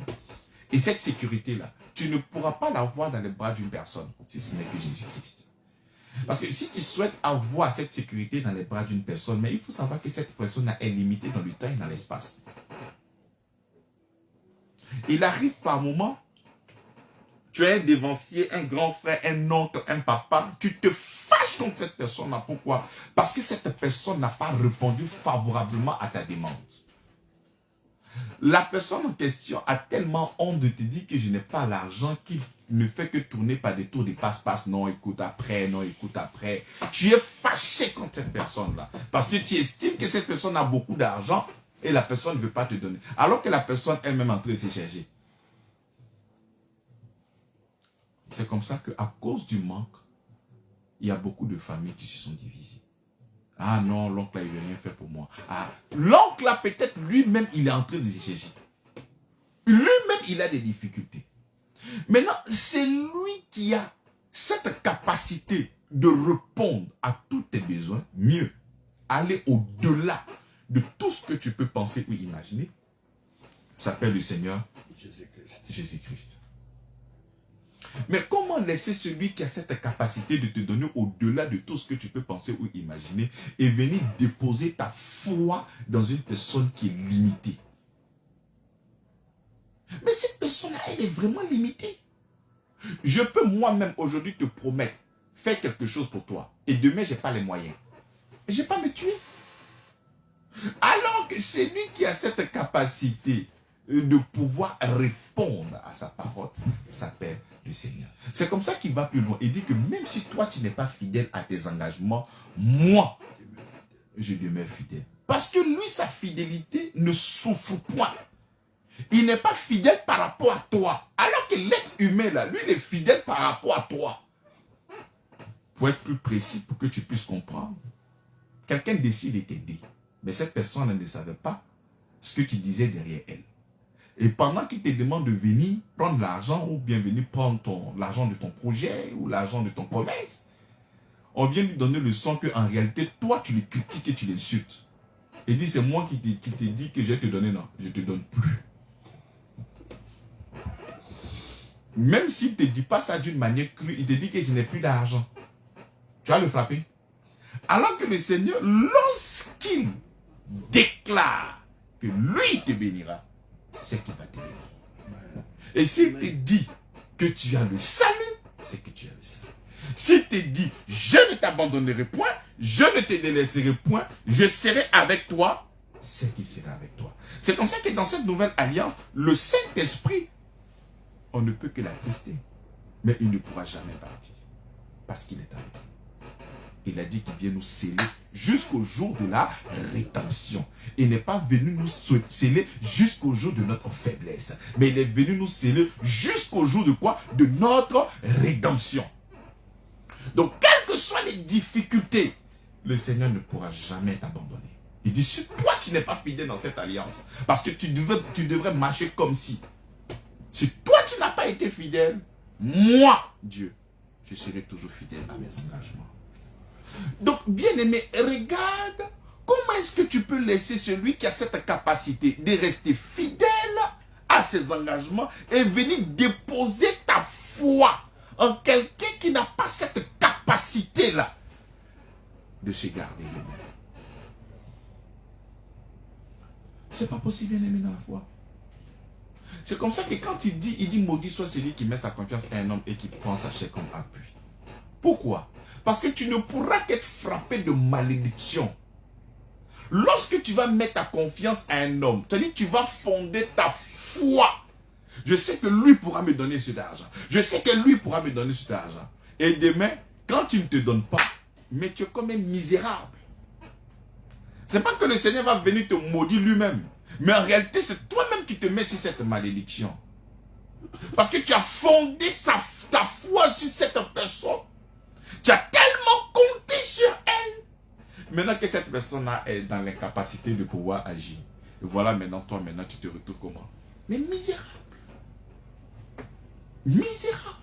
Et cette sécurité-là, tu ne pourras pas l'avoir dans les bras d'une personne si ce n'est que Jésus-Christ. Parce que si tu souhaites avoir cette sécurité dans les bras d'une personne, mais il faut savoir que cette personne est limitée dans le temps et dans l'espace. Il arrive par moment, tu es un dévancier, un grand frère, un oncle, un papa, tu te fâches contre cette personne-là. Pourquoi? Parce que cette personne n'a pas répondu favorablement à ta demande. La personne en question a tellement honte de te dire que je n'ai pas l'argent qu'il ne fait que tourner par des tours de passe-passe. Non, écoute après, non, écoute après. Tu es fâché contre cette personne-là. Parce que tu estimes que cette personne a beaucoup d'argent et la personne ne veut pas te donner. Alors que la personne elle-même est en train de se chercher. C'est comme ça qu'à cause du manque, il y a beaucoup de familles qui se sont divisées. Ah non, l'oncle là, il ne veut rien faire pour moi. Ah, l'oncle là, peut-être lui-même, il est en train de se chercher. Lui-même, il a des difficultés. Maintenant, c'est lui qui a cette capacité de répondre à tous tes besoins, mieux, aller au-delà de tout ce que tu peux penser ou imaginer, s'appelle le Seigneur Jésus-Christ. Mais comment laisser celui qui a cette capacité de te donner au-delà de tout ce que tu peux penser ou imaginer et venir déposer ta foi dans une personne qui est limitée? Mais cette personne-là, elle est vraiment limitée. Je peux moi-même aujourd'hui te promettre, faire quelque chose pour toi. Et demain, je n'ai pas les moyens. Je ne vais pas me tuer. Alors que celui qui a cette capacité de pouvoir répondre à sa parole s'appelle le Seigneur. C'est comme ça qu'il va plus loin. Il dit que même si toi, tu n'es pas fidèle à tes engagements, moi, je demeure fidèle. Parce que lui, sa fidélité ne souffre point. Il n'est pas fidèle par rapport à toi. Alors que l'être humain, là, lui, il est fidèle par rapport à toi. Pour être plus précis, pour que tu puisses comprendre, quelqu'un décide de t'aider. Mais cette personne ne savait pas ce que tu disais derrière elle. Et pendant qu'il te demande de venir prendre l'argent, ou bien venir prendre l'argent de ton projet, ou l'argent de ton commerce, on vient lui donner le son qu'en réalité, toi, tu le critiques et tu l'insultes. Il dit, c'est moi qui te dis que je vais te donner. Non, je ne te donne plus. Même s'il ne te dit pas ça d'une manière crue, il te dit que je n'ai plus d'argent. Tu vas le frapper. Alors que le Seigneur, lorsqu'il déclare que lui te bénira, c'est qu'il va te bénir. Et s'il te dit que tu as le salut, c'est que tu as le salut. S'il te dit, je ne t'abandonnerai point, je ne te délaisserai point, je serai avec toi, c'est qu'il sera avec toi. C'est comme ça que dans cette nouvelle alliance, le Saint-Esprit, on ne peut que l'attrister. Mais il ne pourra jamais partir. Parce qu'il est avec nous. Il a dit qu'il vient nous sceller jusqu'au jour de la rédemption. Il n'est pas venu nous sceller jusqu'au jour de notre faiblesse. Mais il est venu nous sceller jusqu'au jour de quoi? De notre rédemption. Donc, quelles que soient les difficultés, le Seigneur ne pourra jamais t'abandonner. Il dit, si toi tu n'es pas fidèle dans cette alliance, parce que tu devrais marcher comme si toi tu n'as pas été fidèle, moi, Dieu, je serai toujours fidèle à mes engagements. Donc, bien-aimé, regarde comment est-ce que tu peux laisser celui qui a cette capacité de rester fidèle à ses engagements et venir déposer ta foi en quelqu'un qui n'a pas cette capacité-là de se garder lui-même. C'est pas possible, bien-aimé, dans la foi. C'est comme ça que quand il dit maudit soit celui qui met sa confiance à un homme et qui prend sa chair comme appui. Pourquoi? Parce que tu ne pourras qu'être frappé de malédiction. Lorsque tu vas mettre ta confiance à un homme, c'est-à-dire que tu vas fonder ta foi. Je sais que lui pourra me donner cet argent. Je sais que lui pourra me donner cet argent. Et demain, quand il ne te donne pas, mais tu es comme un misérable. Ce n'est pas que le Seigneur va venir te maudire lui-même. Mais en réalité, c'est toi-même qui te mets sur cette malédiction. Parce que tu as fondé ta foi sur cette personne. Tu as tellement compté sur elle. Maintenant que cette personne-là est dans l'incapacité de pouvoir agir. Et voilà maintenant, toi, tu te retrouves comment? Mais misérable. Misérable.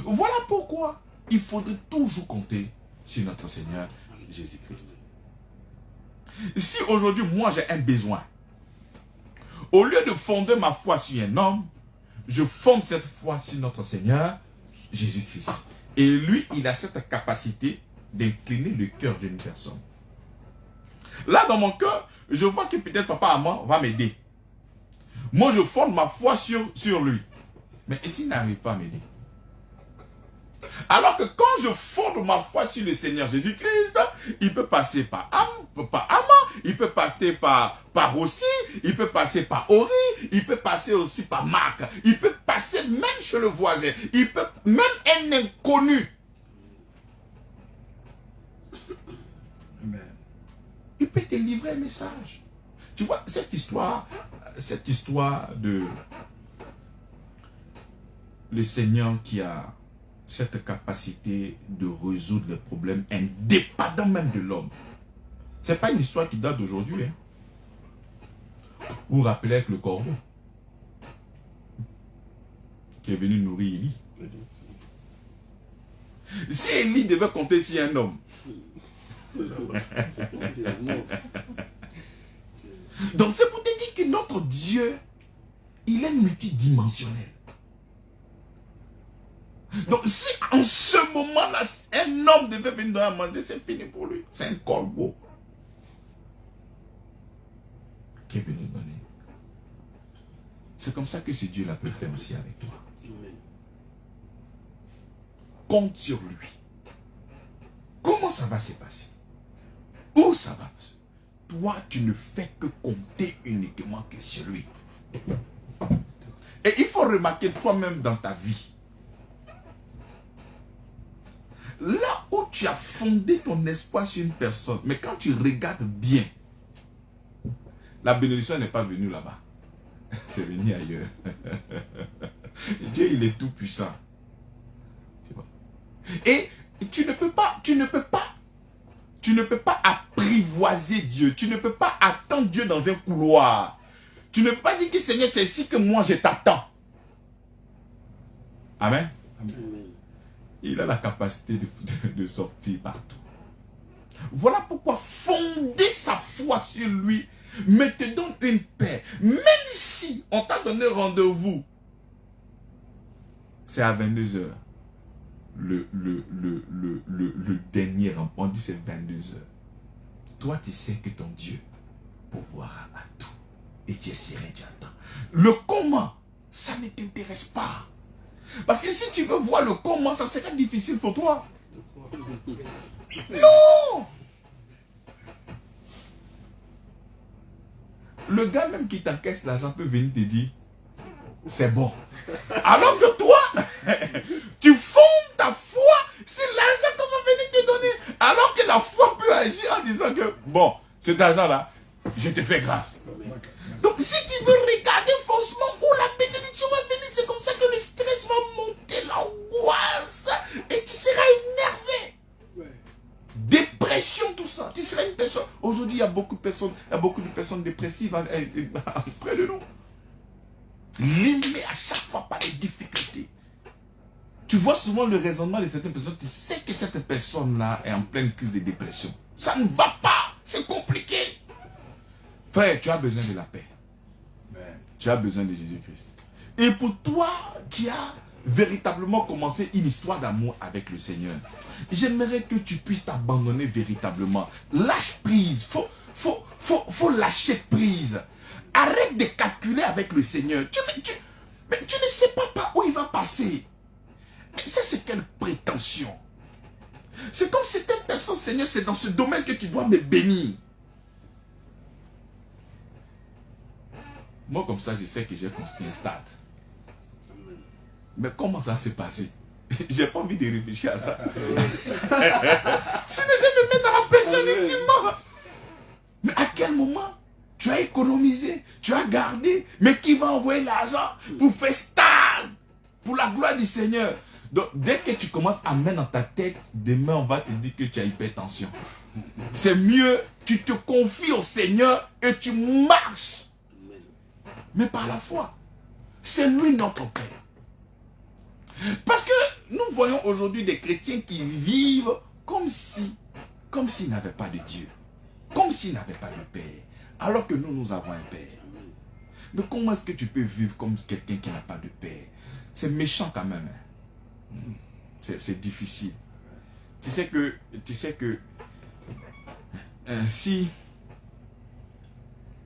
Voilà pourquoi il faudrait toujours compter sur notre Seigneur Jésus-Christ. Si aujourd'hui, moi, j'ai un besoin, au lieu de fonder ma foi sur un homme, je fonde cette foi sur notre Seigneur Jésus-Christ. Et lui, il a cette capacité d'incliner le cœur d'une personne. Là, dans mon cœur, je vois que peut-être papa Amand va m'aider. Moi, je fonde ma foi sur lui. Mais et s'il n'arrive pas à m'aider? Alors que quand je fonde ma foi sur le Seigneur Jésus-Christ, il peut passer par Amand, il peut passer par Rossi, il peut passer par Ori, il peut passer aussi par Marc, il peut passer même chez le voisin, il peut même un inconnu. Il peut te livrer un message. Tu vois, cette histoire de le Seigneur qui a cette capacité de résoudre les problèmes indépendamment même de l'homme. Ce n'est pas une histoire qui date d'aujourd'hui. Vous vous rappelez avec le corbeau qui est venu nourrir Élie. Si Élie devait compter sur un homme, donc c'est pour te dire que notre Dieu, il est multidimensionnel. Donc si en ce moment-là, un homme devait venir à manger, c'est fini pour lui. C'est un corbeau qui est venu donner. C'est comme ça que ce Dieu-là peut faire aussi avec toi. Compte sur lui. Comment ça va se passer? Où ça va? Toi, tu ne fais que compter uniquement que sur lui. Et il faut remarquer toi-même dans ta vie. Là où tu as fondé ton espoir sur une personne, mais quand tu regardes bien, la bénédiction n'est pas venue là-bas. c'est venu ailleurs. Dieu, il est tout puissant. Tu vois? Et tu ne peux pas apprivoiser Dieu. Tu ne peux pas attendre Dieu dans un couloir. Tu ne peux pas dire que Seigneur, c'est ici que moi je t'attends. Amen. Amen. Il a la capacité de sortir partout. Voilà pourquoi fonder sa foi sur lui me te donne une paix. Même si on t'a donné rendez-vous, c'est à 22 heures. Le dernier rang, on dit c'est 22 heures. Toi, tu sais que ton Dieu pourvoira à tout. Et tu es serein, tu attends. Le comment, ça ne t'intéresse pas. Parce que si tu veux voir le comment, ça sera difficile pour toi. Non! Le gars même qui t'encaisse l'argent peut venir te dire, c'est bon. Alors que toi, tu fondes ta foi sur l'argent qu'on va venir te donner. Alors que la foi peut agir en disant que, bon, cet argent-là, je te fais grâce. Donc si tu veux regarder faussement où la bénédiction va venir, c'est comme ça que le stress va monter, l'angoisse, et tu seras énervé. Dépression, tout ça. Tu seras une personne. Aujourd'hui, il y a beaucoup de personnes dépressives près de nous. Limées à chaque fois par les difficultés. Tu vois souvent le raisonnement de certaines personnes. Tu sais que cette personne-là est en pleine crise de dépression. Ça ne va pas. C'est compliqué. Frère, tu as besoin de la paix. Tu as besoin de Jésus-Christ. Et pour toi qui as véritablement commencé une histoire d'amour avec le Seigneur, j'aimerais que tu puisses t'abandonner véritablement. Lâche prise. Faut lâcher prise. Arrête de calculer avec le Seigneur. Mais tu ne sais pas par où il va passer. Mais ça, c'est quelle prétention? C'est comme si cette personne, Seigneur, c'est dans ce domaine que tu dois me bénir. Moi, comme ça, je sais que j'ai construit un stade. Mais comment ça s'est passé? J'ai pas envie de réfléchir à ça. Si les gens me mettent dans la pression intimement. Mais à quel moment tu as économisé, tu as gardé, mais qui va envoyer l'argent pour faire stade pour la gloire du Seigneur? Donc, dès que tu commences à mettre dans ta tête, demain on va te dire que tu as hypertension. C'est mieux, tu te confies au Seigneur et tu marches. Mais par la foi. C'est lui notre Père. Parce que nous voyons aujourd'hui des chrétiens qui vivent comme s'ils n'avaient pas de Dieu. Comme s'ils n'avaient pas de Père. Alors que nous avons un Père. Mais comment est-ce que tu peux vivre comme quelqu'un qui n'a pas de Père? C'est méchant quand même. Hein? C'est difficile. Tu sais que si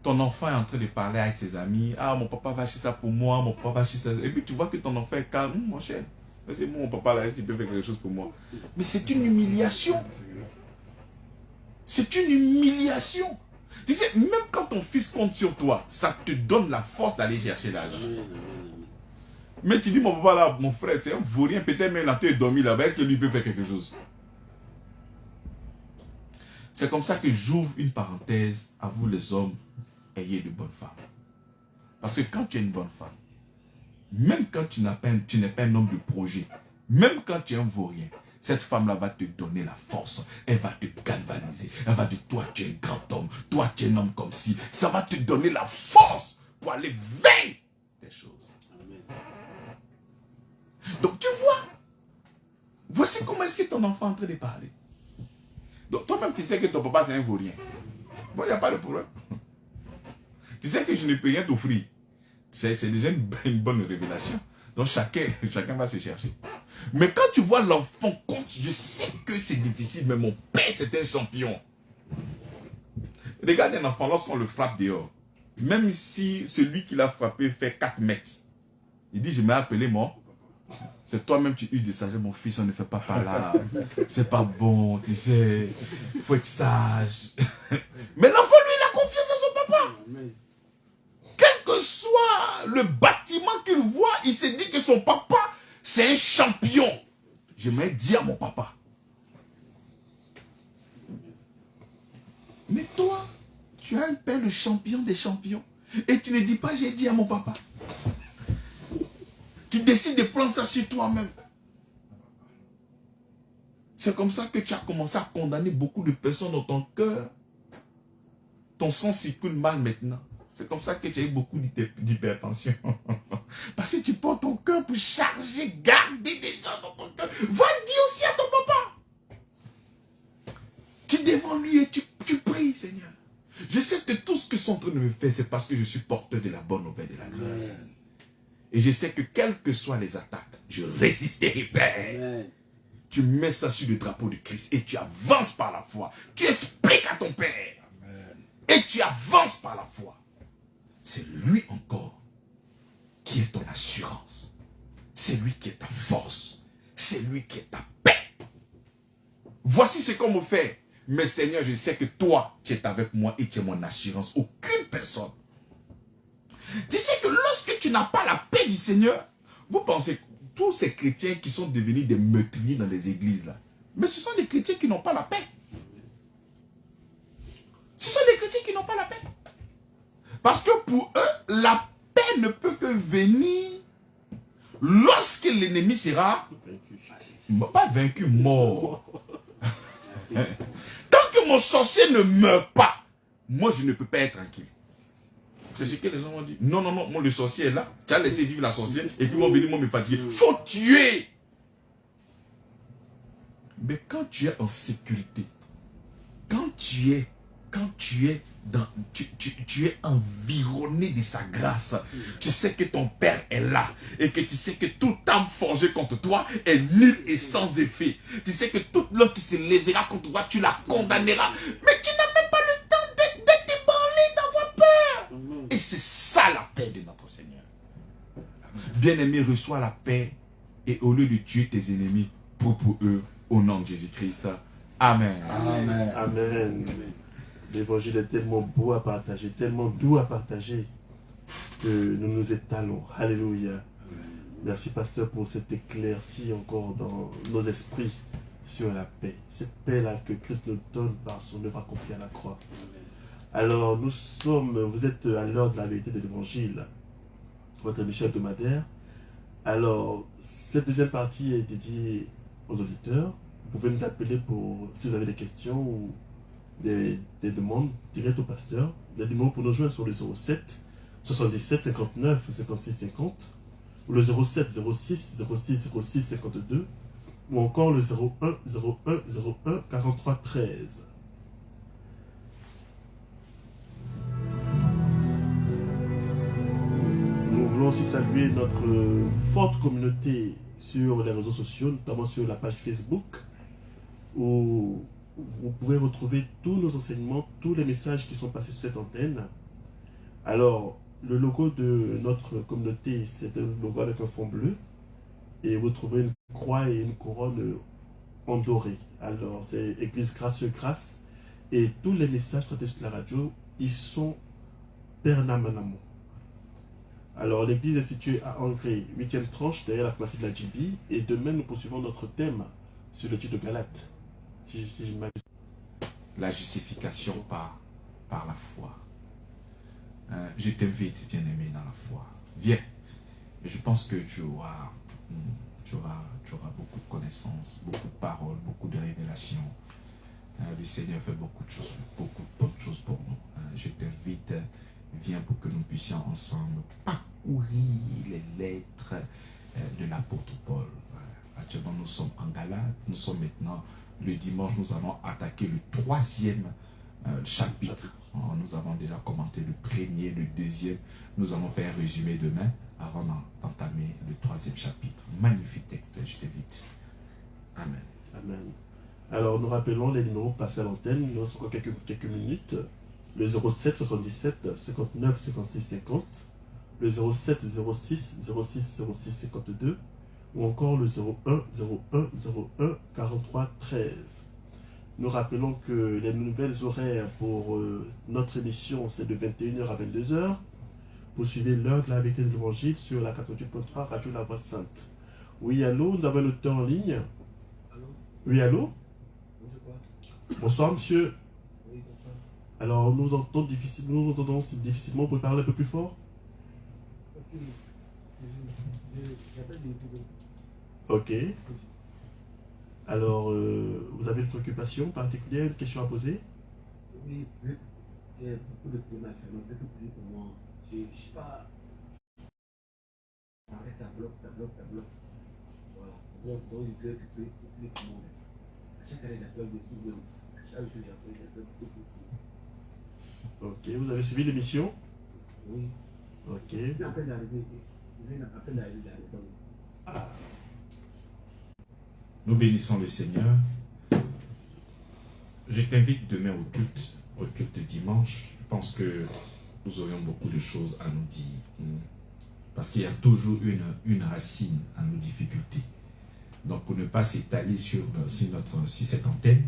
ton enfant est en train de parler avec ses amis, ah, mon papa va acheter ça pour moi, mon papa va acheter ça. Et puis tu vois que ton enfant est calme, mon cher. C'est bon, mon papa là, il peut faire quelque chose pour moi. Mais c'est une humiliation. C'est une humiliation. Tu sais, même quand ton fils compte sur toi, ça te donne la force d'aller chercher l'argent. Mais tu dis, mon papa là, mon frère, c'est un vaurien, peut-être même il a été dormi là-bas, est-ce que lui peut faire quelque chose? C'est comme ça que j'ouvre une parenthèse à vous les hommes, ayez de bonnes femmes. Parce que quand tu es une bonne femme, même quand tu n'es pas un homme de projet, même quand tu es un vaurien, cette femme-là va te donner la force. Elle va te galvaniser. Elle va dire, toi tu es un grand homme, toi tu es un homme comme ci. Ça va te donner la force pour aller vaincre des choses. Amen. Donc tu vois, voici comment est-ce que ton enfant est en train de parler. Donc toi-même tu sais que ton papa c'est un vaurien. Bon, il n'y a pas de problème. Tu sais que je ne peux rien t'offrir. C'est déjà une bonne révélation. Donc chacun va se chercher. Mais quand tu vois l'enfant compte, je sais que c'est difficile, mais mon père c'est un champion. Regarde un enfant lorsqu'on le frappe dehors. Même si celui qui l'a frappé fait 4 mètres. Il dit, je m'ai appelé moi. C'est toi-même qui uses de sagesse, mon fils, on ne fait pas par là. C'est pas bon, tu sais. Il faut être sage. Mais l'enfant, lui, il a confiance en son papa. Quel que soit le bâtiment qu'il voit, il se dit que son papa, c'est un champion. J'aimerais dire à mon papa. Mais toi, tu as un père, le champion des champions. Et tu ne dis pas, j'ai dit à mon papa. Tu décides de prendre ça sur toi-même. C'est comme ça que tu as commencé à condamner beaucoup de personnes dans ton cœur. Ton sang circule mal maintenant. C'est comme ça que tu as eu beaucoup d'hypertension. Parce que tu portes ton cœur pour charger, garder des gens dans ton cœur. Va dire aussi à ton papa. Tu es devant lui et tu pries, Seigneur. Je sais que tout ce que sont en train de me faire, c'est parce que je suis porteur de la bonne nouvelle de la grâce. Et je sais que quelles que soient les attaques, je résisterai, Père. Amen. Tu mets ça sur le drapeau de Christ et tu avances par la foi. Tu expliques à ton Père. Amen. Et tu avances par la foi. C'est lui encore qui est ton assurance. C'est lui qui est ta force. C'est lui qui est ta paix. Voici ce qu'on me fait. Mais Seigneur, je sais que toi, tu es avec moi et tu es mon assurance. Aucune personne. Tu sais que lorsque tu n'as pas la paix du Seigneur, vous pensez que tous ces chrétiens qui sont devenus des meurtriers dans les églises là, mais ce sont des chrétiens qui n'ont pas la paix. Ce sont des chrétiens qui n'ont pas la paix. Parce que pour eux, la paix ne peut que venir lorsque l'ennemi sera pas vaincu, mort. Tant que mon sorcier ne meurt pas, moi je ne peux pas être tranquille. C'est ce que les gens ont dit. Non, non, non, moi le sorcier est là. Tu as laissé vivre la sorcière et puis moi venir, moi me fatiguer. Faut tuer. Mais quand tu es en sécurité, quand tu es environné de sa grâce, tu sais que ton Père est là et que tu sais que toute âme forgée contre toi est nulle et sans effet. Tu sais que toute l'homme qui se lèvera contre toi, tu la condamneras. Mais tu n'as même pas le temps d'être ébranlé, d'avoir peur. Et c'est ça la paix de notre Seigneur. Bien-aimé, reçois la paix et au lieu de tuer tes ennemis, pour eux, au nom de Jésus-Christ. Amen. Amen. Amen. L'évangile est tellement beau à partager, tellement doux à partager, que nous nous étalons. Alléluia. Amen. Merci, pasteur, pour cet éclairci encore dans nos esprits sur la paix. Cette paix-là que Christ nous donne par son œuvre accomplie à la croix. Amen. Alors, vous êtes à l'heure de la vérité de l'évangile, votre émission hebdomadaire. Alors, cette deuxième partie est dédiée aux auditeurs. Vous pouvez nous appeler si vous avez des questions ou des demandes directes au pasteur. Les numéros pour nous joindre sont le 07 77 59 56 50 ou le 07 06 06 06 52 ou encore le 01 01 01 43 13. Nous voulons aussi saluer notre forte communauté sur les réseaux sociaux, notamment sur la page Facebook, où vous pouvez retrouver tous nos enseignements, tous les messages qui sont passés sur cette antenne. Alors, le logo de notre communauté, c'est un logo avec un fond bleu. Et vous trouvez une croix et une couronne en doré. Alors, c'est Église Gracieux Grâce. Et tous les messages traités sur la radio, ils sont permanemment. Alors, l'église est située à Angers, 8e tranche, derrière la pharmacie de la JB. Et demain, nous poursuivons notre thème sur le titre de Galates. La justification par la foi. Je t'invite, bien-aimé, dans la foi. Viens. Je pense que tu auras beaucoup de connaissances, beaucoup de paroles, beaucoup de révélations. Le Seigneur fait beaucoup de bonnes choses pour nous. Je t'invite, viens pour que nous puissions ensemble parcourir les lettres de l'apôtre Paul. Actuellement, nous sommes en Galates. Nous sommes maintenant, le dimanche, nous allons attaquer le 3e chapitre. Nous avons déjà commenté le 1er, le 2e. Nous allons faire un résumé demain avant d'entamer le 3e chapitre. Magnifique texte, je t'invite. Amen. Amen. Alors, nous rappelons les numéros passés à l'antenne. Nous avons encore quelques minutes. Le 07 77 59 56 50. Le 07 06 06 06 52. Ou encore le 01 01 01 43 13. Nous rappelons que les nouvelles horaires pour notre émission, c'est de 21h à 22h. Vous suivez l'heure de la vérité de l'évangile sur la 88.3 Radio La Voix Sainte. Oui, allô, nous avons un auditeur en ligne. Allô? Oui, allô? Bonsoir, monsieur. Oui, bonsoir. Alors, nous entendons difficilement. Vous pouvez parler un peu plus fort? Ok. J'appelle des vidéos. Ok. Alors, vous avez une préoccupation particulière, une question à poser? Oui, j'ai beaucoup de problèmes actuellement. C'est tout plus pour moi. Je ne sais pas. Arrête, ça bloque, ça bloque, ça bloque. Voilà. Donc, je peux plus tout le monde. À chaque année, j'appelle dessus. À chaque jour, j'appelle beaucoup. Ok. Vous avez suivi l'émission? Oui. Ok. J'ai appelé d'arriver. J'ai appelé d'arriver. Ah. Nous bénissons le Seigneur. Je t'invite demain au culte dimanche. Je pense que nous aurions beaucoup de choses à nous dire. Parce qu'il y a toujours une racine à nos difficultés. Donc pour ne pas s'étaler sur cette antenne,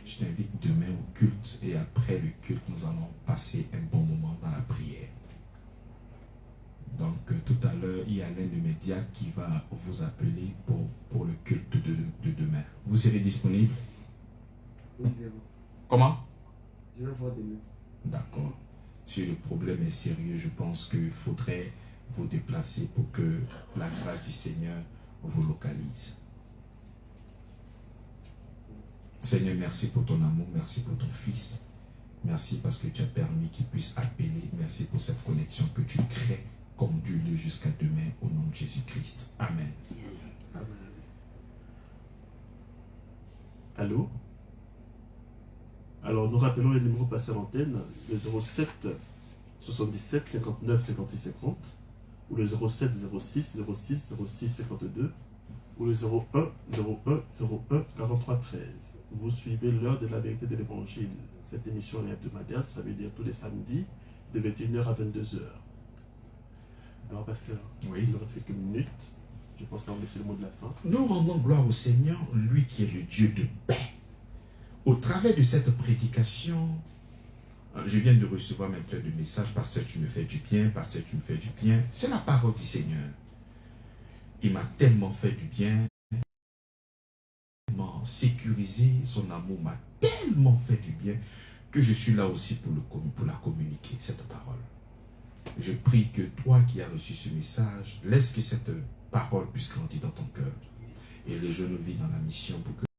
je t'invite demain au culte. Et après le culte, nous allons passer un bon moment dans la prière. Donc tout à l'heure, il y a l'un de mes diacres qui va vous appeler pour le culte de demain. Vous serez disponible? Oui, je vais. Comment? Je vais voir demain. D'accord. Si le problème est sérieux, je pense qu'il faudrait vous déplacer pour que la grâce du Seigneur vous localise. Seigneur, merci pour ton amour, merci pour ton Fils. Merci parce que tu as permis qu'il puisse appeler. Merci pour cette connexion que tu crées. Conduis-le jusqu'à demain au nom de Jésus-Christ. Amen. Amen. Allô? Alors, nous rappelons le numéro passé à l'antenne, le 07 77 59 56 50, ou le 07 06 06 06 52, ou le 01 01 01 43 13. Vous suivez l'heure de la vérité de l'évangile. Cette émission est hebdomadaire, ça veut dire tous les samedis, de 21h à 22h. Alors, pasteur, Oui. il nous reste quelques minutes. Je pense qu'on va laisser le mot de la fin. Nous rendons gloire au Seigneur, lui qui est le Dieu de paix. Au travers de cette prédication, je viens de recevoir maintenant le message, pasteur, tu me fais du bien, pasteur, tu me fais du bien. C'est la parole du Seigneur. Il m'a tellement fait du bien, tellement sécurisé, son amour m'a tellement fait du bien que je suis là aussi pour la communiquer, cette parole. Je prie que toi qui as reçu ce message, laisse que cette parole puisse grandir dans ton cœur et rejoins-nous dans la mission pour que